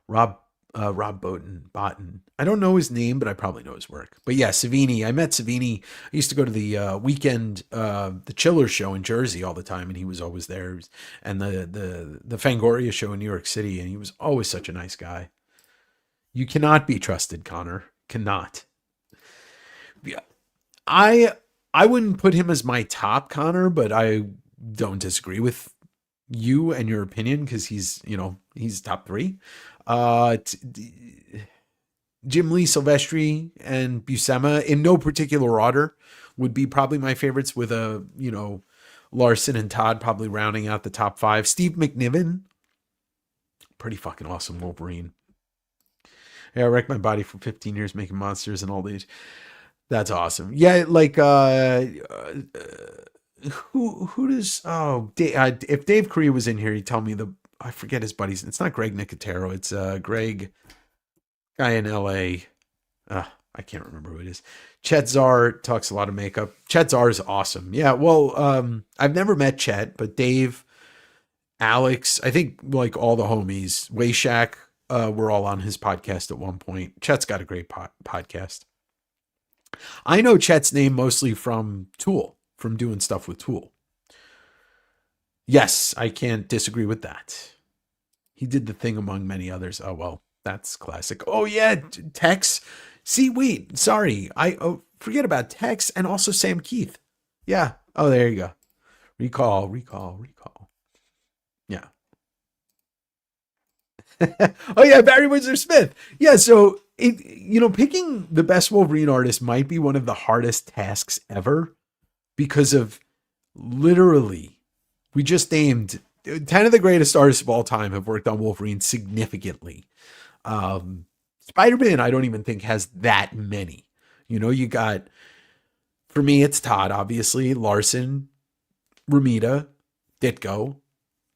[SPEAKER 3] Rob Botton. I don't know his name, but I probably know his work. But yeah, Savini. I met Savini. I used to go to the weekend, the Chiller show in Jersey all the time, and he was always there. And the Fangoria show in New York City, and he was always such a nice guy. You cannot be trusted, Connor. Cannot. Yeah, I wouldn't put him as my top, Connor, but I don't disagree with you and your opinion because he's top 3. Jim Lee, Silvestri, and Buscema in no particular order would be probably my favorites, with Larson and Todd probably rounding out the top 5. Steve McNiven, pretty fucking awesome Wolverine. Yeah, I wrecked my body for 15 years making monsters and old age. That's awesome. Yeah, like who does if Dave Korea was in here, he'd tell me I forget his buddies. It's not Greg Nicotero. It's Greg guy in LA. I can't remember who it is. Chet Zar talks a lot of makeup. Chet Zar is awesome. Yeah, well, I've never met Chet, but Dave, Alex, I think like all the homies, Wayshack, were all on his podcast at one point. Chet's got a great podcast. I know Chet's name mostly from Tool, from doing stuff with Tool. Yes, I can't disagree with that. He did the thing among many others. Oh, well, that's classic. Oh, yeah, Tex. See, wait, sorry. I forget about Tex and also Sam Keith. Yeah. Oh, there you go. Recall. Yeah. Oh, yeah, Barry Windsor Smith. Yeah, so, picking the best Wolverine artist might be one of the hardest tasks ever because of literally, we just named 10 of the greatest artists of all time have worked on Wolverine significantly. Spider-Man, I don't even think has that many. You got, for me, it's Todd, obviously, Larson, Romita, Ditko,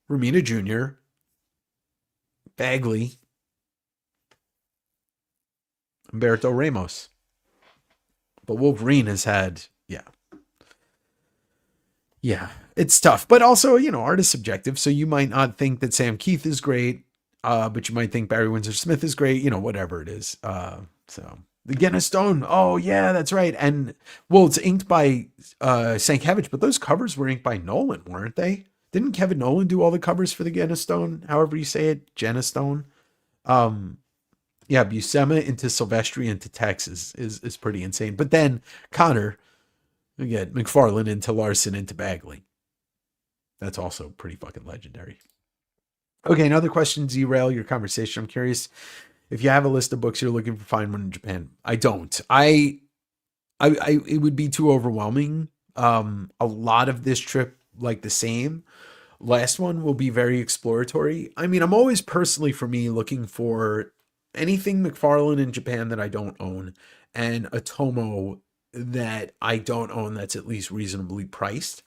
[SPEAKER 3] Romita Jr., Bagley, Humberto Ramos. But Wolverine has had, yeah, it's tough. But also, art is subjective. So you might not think that Sam Keith is great, but you might think Barry Windsor Smith is great, whatever it is. So the Guinness Stone. Oh, yeah, that's right. And, well, it's inked by Sienkiewicz, but those covers were inked by Nolan, weren't they? Didn't Kevin Nolan do all the covers for the Guinness Stone? However you say it, Jenna Stone. Yeah, Buscema into Silvestri into Texas is pretty insane. But then Connor, again, McFarlane into Larson into Bagley. That's also pretty fucking legendary. Okay, another question, derail your conversation. I'm curious if you have a list of books you're looking for find one in Japan. I don't. I it would be too overwhelming. A lot of this trip, like the same. Last one will be very exploratory. I mean, I'm always personally, for me, looking for anything McFarlane in Japan that I don't own and a Tomo that I don't own that's at least reasonably priced.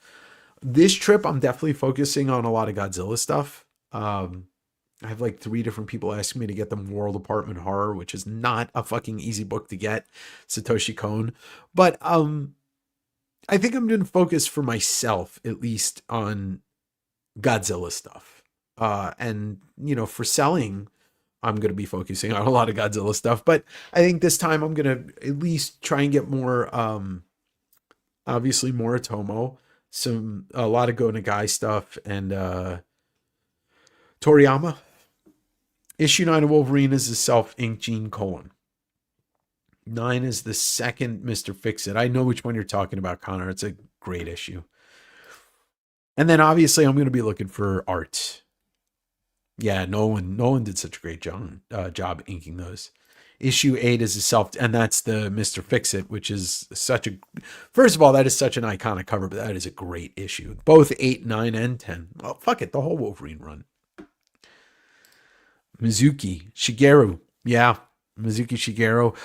[SPEAKER 3] This trip, I'm definitely focusing on a lot of Godzilla stuff. I have like 3 different people asking me to get them World Apartment Horror, which is not a fucking easy book to get. Satoshi Kon. But I think I'm going to focus for myself, at least, on Godzilla stuff. And, for selling, I'm going to be focusing on a lot of Godzilla stuff. But I think this time I'm going to at least try and get more, obviously more Otomo, a lot of Go Nagai stuff, and Toriyama. Issue 9 of Wolverine is the self-inked Gene Colan. 9 is the second Mr. Fix-It. I know which one you're talking about, Connor. It's a great issue. And then obviously I'm going to be looking for art. Yeah, Nolan did such a great job inking those. Issue 8 is a and that's the Mr. Fix-It, which is first of all, that is such an iconic cover, but that is a great issue. Both 8, 9, and 10. Well, fuck it, the whole Wolverine run. Mizuki Shigeru. Yeah, Mizuki Shigeru.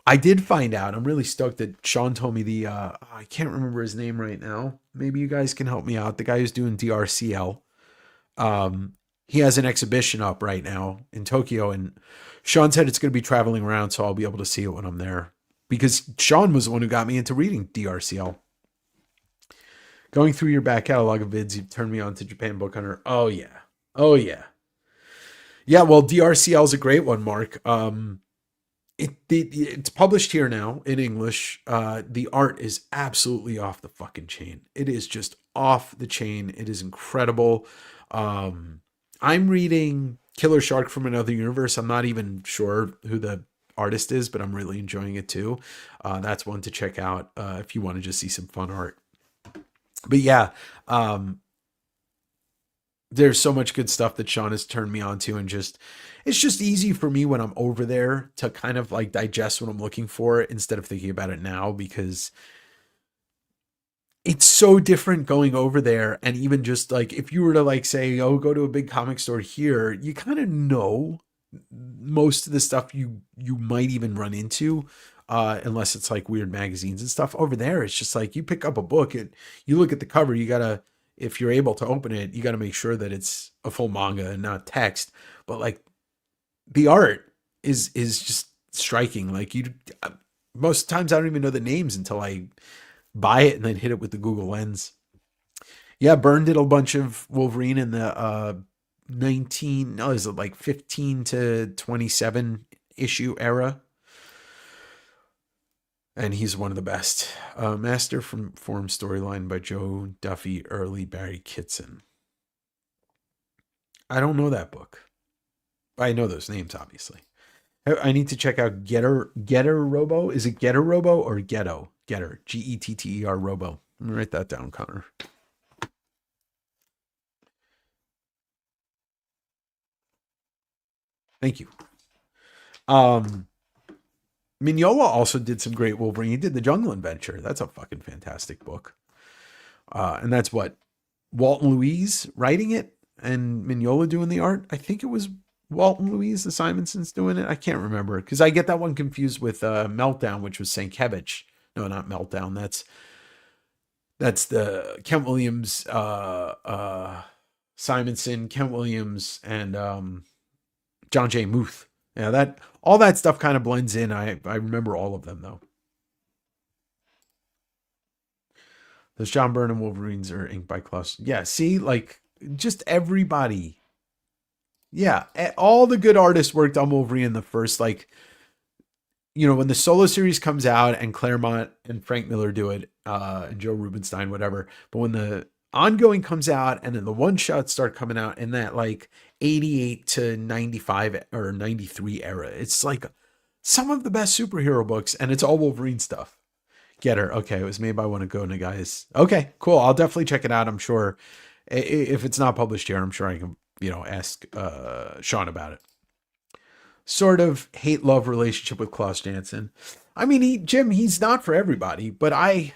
[SPEAKER 3] I did find out, I'm really stoked that Sean told me I can't remember his name right now. Maybe you guys can help me out. The guy who's doing DRCL. He has an exhibition up right now in Tokyo, and Sean said it's going to be traveling around, so I'll be able to see it when I'm there. Because Sean was the one who got me into reading DRCL. Going through your back catalog of vids, you turned me on to Japan Book Hunter. Oh, yeah. Yeah, well, DRCL is a great one, Mark. It's published here now in English. The art is absolutely off the fucking chain. It is just off the chain. It is incredible. I'm reading Killer Shark from Another Universe. I'm not even sure who the artist is, but I'm really enjoying it too. That's one to check out if you want to just see some fun art. But yeah, there's so much good stuff that Sean has turned me on to, and it's just easy for me when I'm over there to kind of like digest what I'm looking for instead of thinking about it now, because it's so different going over there. And even just like, if you were to like say, oh, go to a big comic store here, you kind of know most of the stuff you might even run into, unless it's like weird magazines and stuff. Over there, it's just like you pick up a book and you look at the cover. You gotta, if you're able to open it, you gotta make sure that it's a full manga and not text. But like the art is just striking. Like most times I don't even know the names until I buy it and then hit it with the Google Lens. Yeah, Byrne did a bunch of Wolverine in the 15 to 27 issue era. And he's one of the best. Master from Form storyline by Joe Duffy, early Barry Kitson. I don't know that book. I know those names, obviously. I need to check out Getter Robo. Is it Getter Robo or Ghetto? Getter. Getter Robo. Let me write that down, Connor. Thank you. Mignola also did some great Wolverine. He did The Jungle Adventure. That's a fucking fantastic book. And that's what? Walton Louise writing it and Mignola doing the art. I think it was Walton Louise, the Simonsons doing it. I can't remember because I get that one confused with Meltdown, which was Sienkiewicz. No, not Meltdown. That's the Kent Williams, Simonson, Kent Williams, and John J. Muth. Yeah, all that stuff kind of blends in. I remember all of them though. Those John Burnham Wolverines are inked by Klaus. Yeah, see, like just everybody. Yeah, all the good artists worked on Wolverine in the first, like, when the solo series comes out and Claremont and Frank Miller do it, and Joe Rubenstein, whatever. But when the ongoing comes out and then the one shots start coming out in that like 88 to 95 or 93 era, it's like some of the best superhero books, and it's all Wolverine stuff. Get her. Okay, it was made by one of Gona guys. Okay, cool. I'll definitely check it out. I'm sure if it's not published here, I'm sure I can, ask Sean about it. Sort of hate-love relationship with Klaus Janson. I mean, Jim, he's not for everybody, but I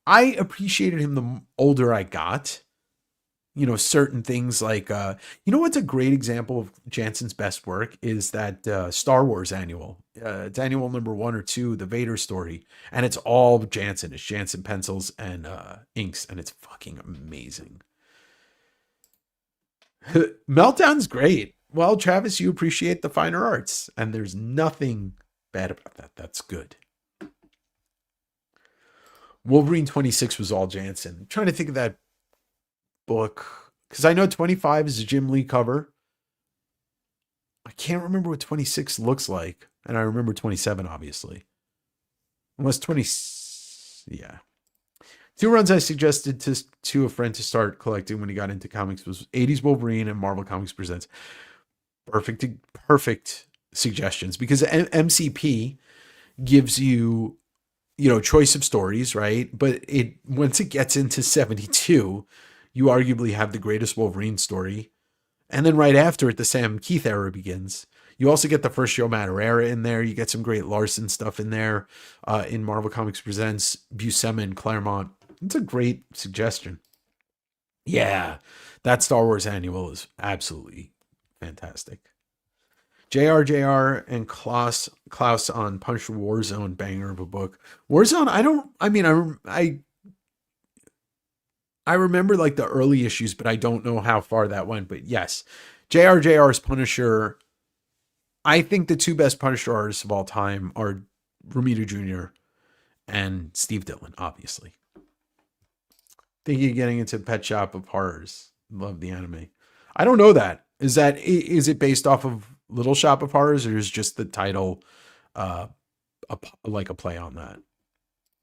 [SPEAKER 3] appreciated him the older I got. Certain things like, what's a great example of Janson's best work is that Star Wars annual. It's annual number 1 or 2, the Vader story. And it's all Janson. It's Janson pencils and inks, and it's fucking amazing. Meltdown's great. Well, Travis, you appreciate the finer arts, and there's nothing bad about that. That's good. Wolverine 26 was all Janson. I'm trying to think of that book, because I know 25 is a Jim Lee cover. I can't remember what 26 looks like, and I remember 27, obviously. Unless 20... Yeah. 2 runs I suggested to a friend to start collecting when he got into comics was 80s Wolverine and Marvel Comics Presents. Perfect suggestions, because MCP gives you, choice of stories, right? But once it gets into 72, you arguably have the greatest Wolverine story. And then right after it, the Sam Keith era begins. You also get the first Joe Matter era in there. You get some great Larson stuff in there. In Marvel Comics Presents, Buscema and Claremont. It's a great suggestion. Yeah, that Star Wars annual is absolutely fantastic. JR and Klaus on Punch Warzone, banger of a book. Warzone, I remember like the early issues, but I don't know how far that went. But yes, JR's Punisher. I think the 2 best Punisher artists of all time are Romita Jr. and Steve Dillon, obviously. Thinking of getting into Pet Shop of Horrors. Love the anime. I don't know that. Is it based off of Little Shop of Horrors, or is just the title like a play on that?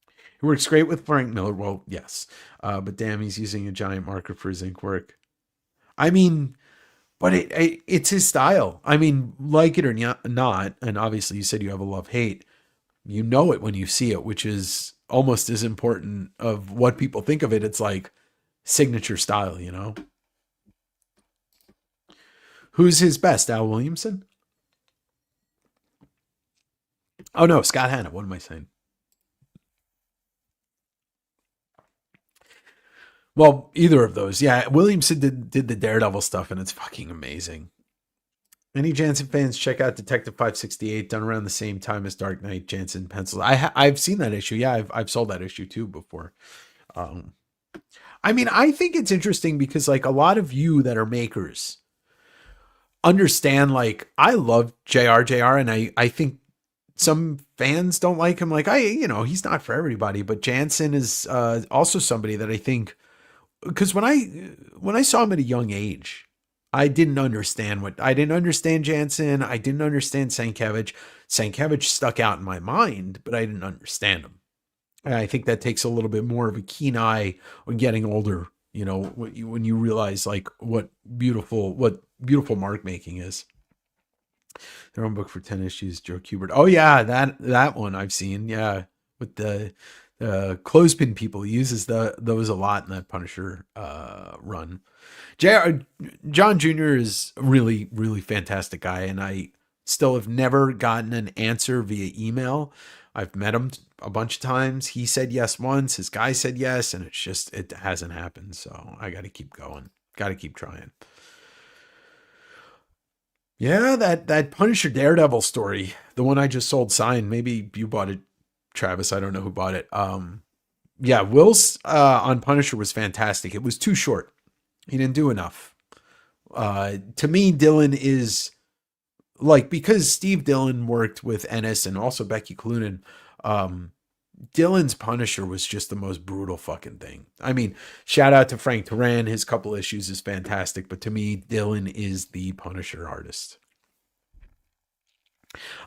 [SPEAKER 3] It works great with Frank Miller. Well, yes. But damn, he's using a giant marker for his ink work. I mean, but it's his style. I mean, like it or not, and obviously you said you have a love-hate. You know it when you see it, which is almost as important of what people think of it. It's like signature style, Who's his best? Al Williamson? Oh no, Scott Hanna. What am I saying? Well, either of those. Yeah, Williamson did the Daredevil stuff, and it's fucking amazing. Any Jansen fans, check out Detective 568, done around the same time as Dark Knight. Jansen pencils. I've seen that issue. Yeah, I've sold that issue too before. I mean, I think it's interesting because like a lot of you that are makers understand, like, I love JR, and I think some fans don't like him. Like, he's not for everybody, but Jansen is also somebody that I think, because when I saw him at a young age, I didn't understand Jansen. I didn't understand Sienkiewicz. Sienkiewicz stuck out in my mind, but I didn't understand him. And I think that takes a little bit more of a keen eye when getting older, when you realize like what beautiful mark making is. Their own book for 10 issues, Joe Kubert. Oh yeah, that one I've seen. Yeah, with the clothespin people. He uses those a lot in that Punisher run. John Jr. is a really, really fantastic guy, and I still have never gotten an answer via email. I've met him a bunch of times. He said yes once. His guy said yes, and it hasn't happened. So I got to keep going. Got to keep trying. Yeah, that Punisher Daredevil story, the one I just sold signed. Maybe you bought it, Travis. I don't know who bought it. Yeah, Will's on Punisher was fantastic. It was too short. He didn't do enough. To me, Dylan is like, because Steve Dillon worked with Ennis and also Becky Cloonan, Dylan's Punisher was just the most brutal fucking thing. I mean, shout out to Frank Turan. His couple issues is fantastic, but to me, Dylan is the Punisher artist.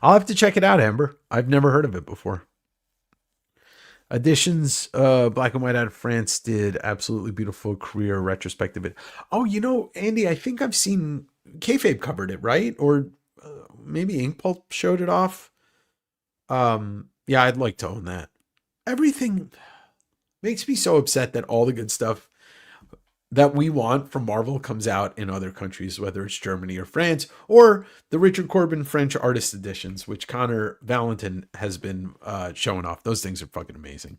[SPEAKER 3] I'll have to check it out, Amber. I've never heard of it before. Editions, Black and White out of France did absolutely beautiful career retrospective. Oh, Andy, I think I've seen Kayfabe covered it, right? Or maybe Inkpulp showed it off. Yeah, I'd like to own that. Everything makes me so upset that all the good stuff that we want from Marvel comes out in other countries, whether it's Germany or France, or the Richard Corbin French artist editions, which Connor Valentin has been showing off. Those things are fucking amazing.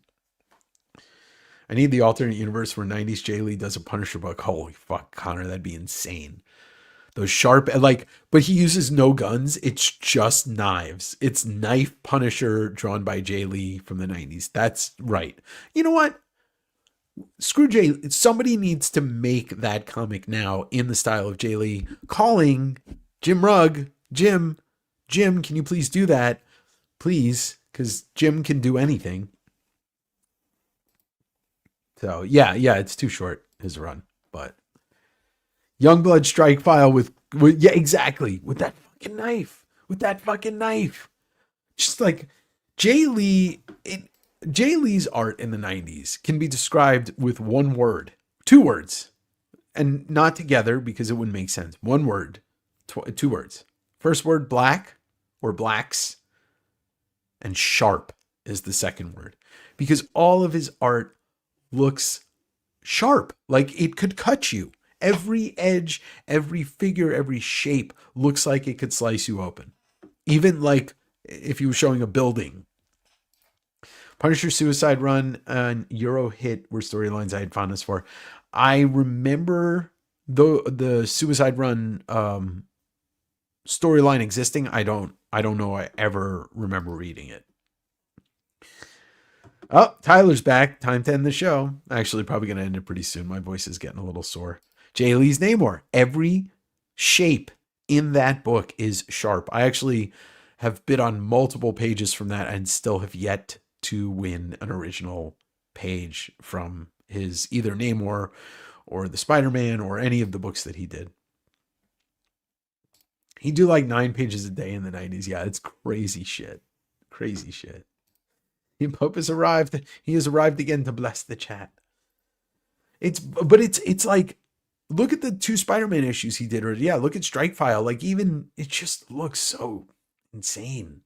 [SPEAKER 3] I need the alternate universe where 90s Jay Lee does a Punisher book. Holy fuck, Connor, that'd be insane. Those sharp, but he uses no guns. It's just knives. It's knife Punisher drawn by Jay Lee from the 90s. That's right. You know what? Screw Jay. Somebody needs to make that comic now in the style of Jay Lee. Calling Jim Rugg. Jim, can you please do that? Please, because Jim can do anything. So, yeah, it's too short, his run, but Youngblood Strike File with yeah, exactly. With that fucking knife. Just like Jay Lee, Jay Lee's art in the 90s can be described with one word, 2 words, and not together because it wouldn't make sense. 1 word, 2 words. First word, black or blacks, and sharp is the second word, because all of his art looks sharp, like it could cut you. Every edge, every figure, every shape looks like it could slice you open. Even like if you were showing a building. Punisher Suicide Run and Euro Hit were storylines I had fondness for. I remember the Suicide Run storyline existing. I don't know I ever remember reading it. Oh, Tyler's back. Time to end the show. Actually, probably going to end it pretty soon. My voice is getting a little sore. Jay Lee's Namor. Every shape in that book is sharp. I actually have bid on multiple pages from that and still have yet to win an original page from his either Namor or the Spider-Man or any of the books that he did. He'd do like 9 pages a day in the 90s. Yeah, it's crazy shit. Crazy shit. Pope has arrived. He has arrived again to bless the chat. It's like, look at the 2 Spider-Man issues he did, or yeah, look at Strike File. Like, even it just looks so insane.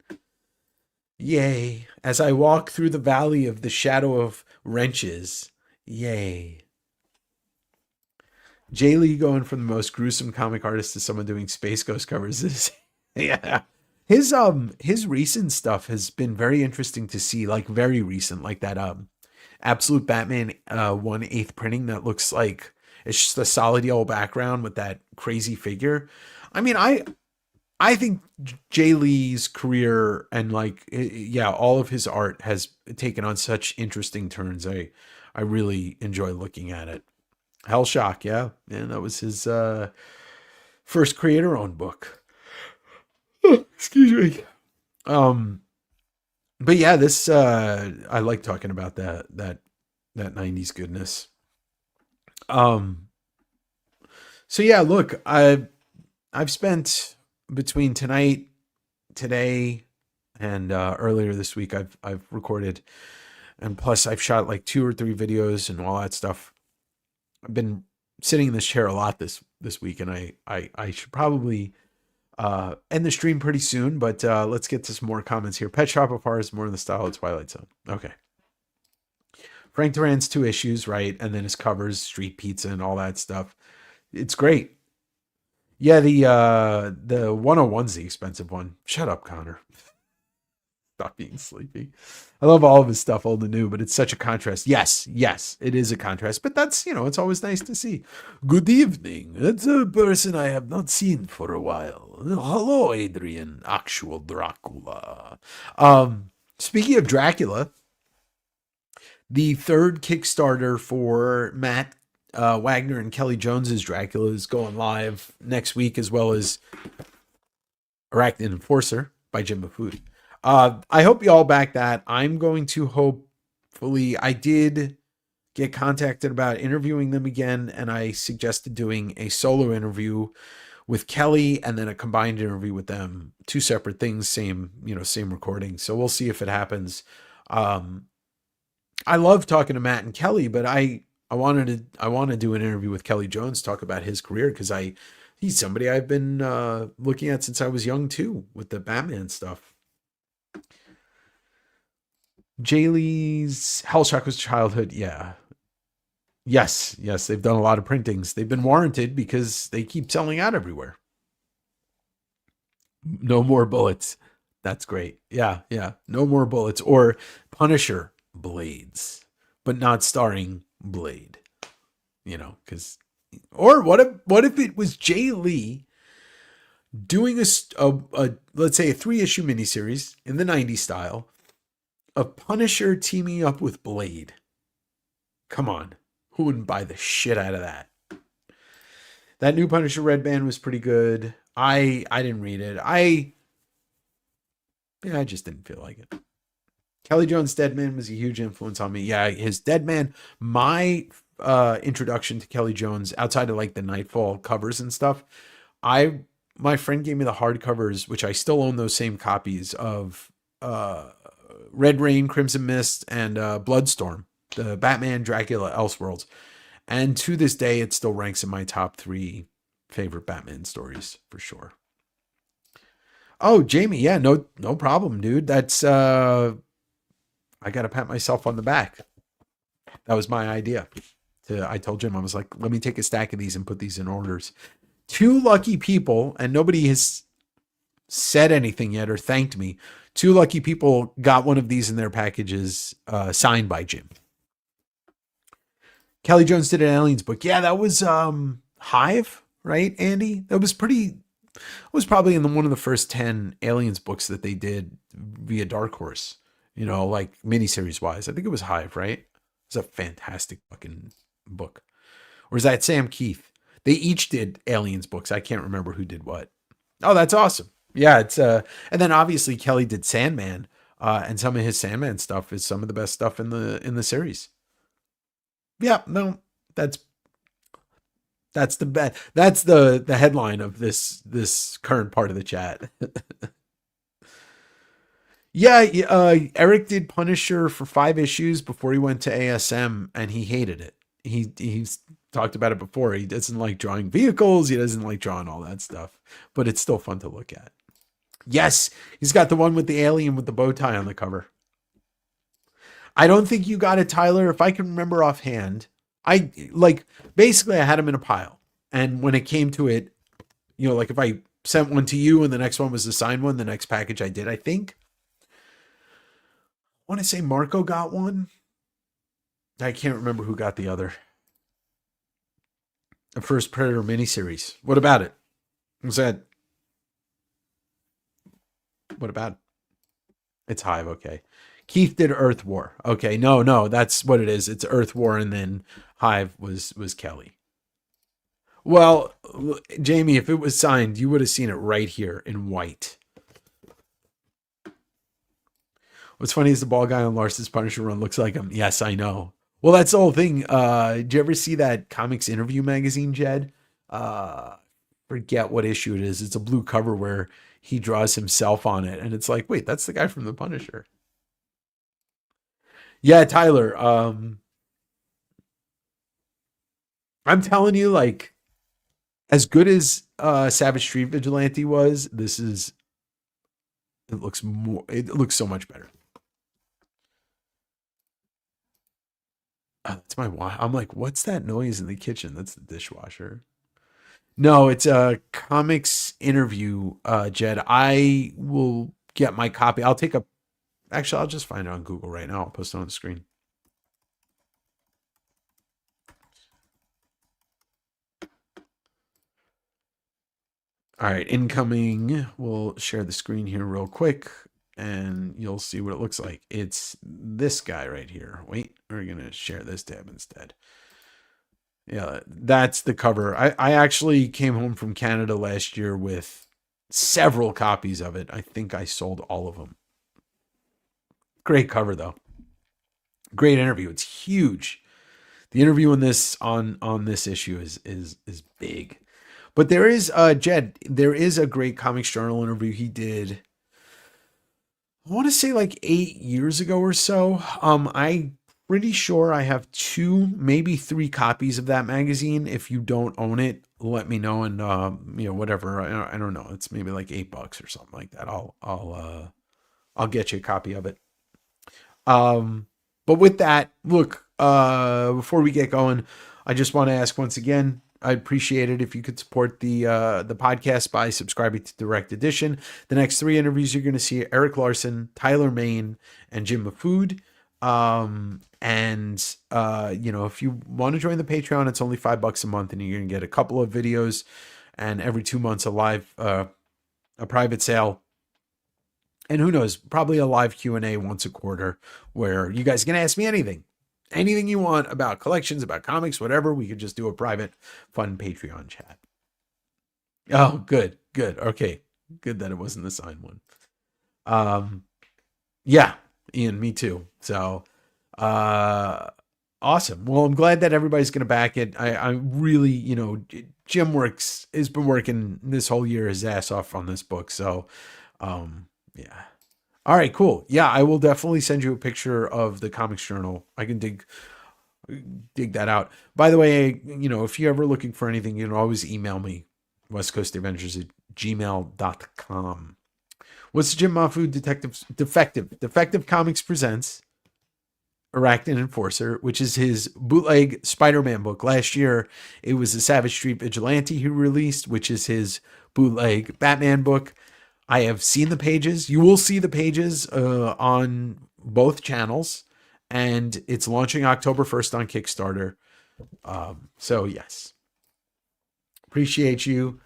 [SPEAKER 3] Yay. As I walk through the valley of the shadow of wrenches. Yay. Jay Lee going from the most gruesome comic artist to someone doing Space Ghost covers is yeah. His recent stuff has been very interesting to see, like very recent, like that Absolute Batman 1/8 printing that looks like it's just a solid yellow background with that crazy figure. I mean, I think Jay Lee's career and like yeah, all of his art has taken on such interesting turns. I really enjoy looking at it. Hellshock, yeah, and that was his first creator-owned book. Excuse me. Um, but yeah, this I like talking about that 90s goodness. So yeah, look, I've spent between today, and earlier this week, I've recorded, and plus I've shot like 2 or 3 videos and all that stuff. I've been sitting in this chair a lot this week, and I should probably end the stream pretty soon. But let's get to some more comments here. Pet Shop of Horrors is more in the style of Twilight Zone. Okay. Frank Duran's 2 issues, right? And then his covers, Street Pizza and all that stuff. It's great. Yeah, the 101's the expensive one. Shut up, Connor. Stop being sleepy. I love all of his stuff, old and new, but it's such a contrast. Yes, it is a contrast, but that's, it's always nice to see. Good evening. It's a person I have not seen for a while. Hello, Adrian, actual Dracula. Speaking of Dracula, the 3rd Kickstarter for Matt Wagner and Kelly Jones's Dracula is going live next week, as well as Arachnid Enforcer by Jim Mafood. I hope you all back that. I'm going to hopefully, I did get contacted about interviewing them again, and I suggested doing a solo interview with Kelly and then a combined interview with them. 2 separate things, same recording. So we'll see if it happens. I love talking to Matt and Kelly, but I want to do an interview with Kelly Jones, talk about his career, because he's somebody I've been looking at since I was young too, with the Batman stuff. Jaylee's Hellshock was childhood, yeah. Yes, they've done a lot of printings. They've been warranted because they keep selling out everywhere. No more bullets. That's great. Yeah. No more bullets. Or Punisher Blades, but not starring Blade. Because, or what if it was Jay Lee doing a let's say a 3-issue miniseries in the 90s style of Punisher teaming up with Blade? Come on, who wouldn't buy the shit out of that? That new Punisher Red Band was pretty good. I didn't read it. I just didn't feel like it. Kelly Jones' Deadman was a huge influence on me. Yeah, his Deadman, my introduction to Kelly Jones, outside of like the Nightfall covers and stuff, my friend gave me the hardcovers, which I still own those same copies of Red Rain, Crimson Mist, and Bloodstorm, the Batman, Dracula, Elseworlds. And to this day, it still ranks in my top 3 favorite Batman stories for sure. Oh, Jamie, yeah, no problem, dude. That's I got to pat myself on the back. That was my idea. I told Jim, I was like, let me take a stack of these and put these in orders. 2 lucky people, and nobody has said anything yet or thanked me. 2 lucky people got one of these in their packages, signed by Jim. Kelly Jones did an Aliens book. Yeah, that was Hive, right, Andy? That was probably in one of the first 10 Aliens books that they did via Dark Horse. Like miniseries wise. I think it was Hive, right? It's a fantastic fucking book. Or is that Sam Keith? They each did Aliens books. I can't remember who did what. Oh, that's awesome. Yeah, it's and then obviously Kelly did Sandman, and some of his Sandman stuff is some of the best stuff in the series. Yeah, no, that's the headline of this current part of the chat. Yeah, Eric did Punisher for 5 issues before he went to ASM, and he hated it. He's talked about it before. He doesn't like drawing vehicles. He doesn't like drawing all that stuff, but it's still fun to look at. Yes, he's got the one with the alien with the bow tie on the cover. I don't think you got it, Tyler. If I can remember offhand, basically I had them in a pile, and when it came to it, like if I sent one to you and the next one was the signed one, the next package I did, I think. I want to say Marco got one. I can't remember who got the other. The first Predator miniseries. What about it? Was that What about? It's Hive. Okay. Keith did Earth War. Okay. No, that's what it is. It's Earth War, and then Hive was Kelly. Well, Jamie, if it was signed, you would have seen it right here in white. What's funny is the ball guy on Lars's Punisher run looks like him. Yes, I know. Well, that's the whole thing. Did you ever see that Comics Interview magazine, Jed? Forget what issue it is. It's a blue cover where he draws himself on it, and it's like, wait, that's the guy from the Punisher. Yeah, Tyler. I'm telling you, like, as good as Savage Street Vigilante was, it looks so much better. That's my wife. I'm like, what's that noise in the kitchen? That's the dishwasher. No, it's a comics interview, Jed. I will get my copy. I'll just find it on Google right now. I'll post it on the screen. All right, incoming. We'll share the screen here real quick, and you'll see what it looks like. It's this guy right here. Wait, we're going to share this tab instead. Yeah, that's the cover. I actually came home from Canada last year with several copies of it. I think I sold all of them. Great cover, though. Great interview. It's huge. The interview on this issue is big. But there is, Jed, there is a great Comics Journal interview he did, I want to say like 8 years ago or so. I'm pretty sure I have 2, maybe 3 copies of that magazine. If you don't own it, let me know, and whatever. I don't know. It's maybe like $8 or something like that. I'll get you a copy of it. But with that, look, before we get going, I just want to ask once again, I'd appreciate it if you could support the podcast by subscribing to Direct Edition. The next 3 interviews you're going to see are Eric Larson, Tyler Main, and Jim Mafood. If you want to join the Patreon, it's only $5 a month, and you're going to get a couple of videos, and every 2 months a live, a private sale. And who knows, probably a live Q&A once a quarter where you guys can ask me anything you want about collections, about comics, whatever. We could just do a private, fun Patreon chat. Oh, good. Okay. Good that it wasn't the signed one. Yeah, Ian, me too. So, awesome. Well, I'm glad that everybody's going to back it. I really, Jim has been working this whole year his ass off on this book. So, yeah. All right, cool. Yeah, I will definitely send you a picture of the Comics Journal. I can dig that out. By the way, if you're ever looking for anything, you can always email me, westcoastavengers@gmail.com. What's Jim Mafood Defective Comics presents Arachnid Enforcer, which is his bootleg Spider-Man book. Last year, it was the Savage Street Vigilante he released, which is his bootleg Batman book. I have seen the pages. You will see the pages on both channels, and it's launching October 1st on Kickstarter. So yes, appreciate you,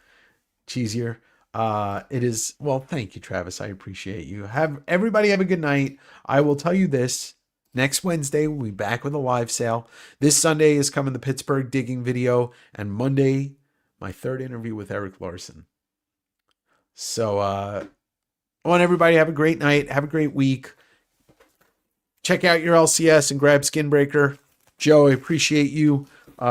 [SPEAKER 3] Cheesier. It is, well, thank you, Travis. I appreciate you. Everybody have a good night. I will tell you this. Next Wednesday, we'll be back with a live sale. This Sunday is coming the Pittsburgh digging video, and Monday, my 3rd interview with Eric Larson. So, I want everybody to have a great night. Have a great week. Check out your LCS and grab Skinbreaker. Joe, I appreciate you.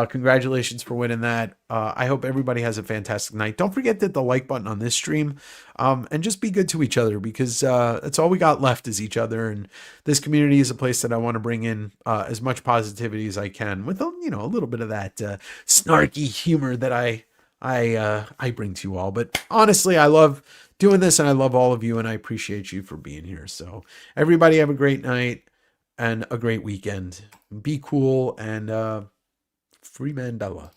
[SPEAKER 3] Congratulations for winning that. I hope everybody has a fantastic night. Don't forget that the like button on this stream, and just be good to each other, because that's all we got left is each other. And this community is a place that I want to bring in as much positivity as I can, with a little bit of that snarky humor that I bring to you all. But honestly, I love doing this, and I love all of you, and I appreciate you for being here. So everybody have a great night and a great weekend. Be cool, and free Mandela.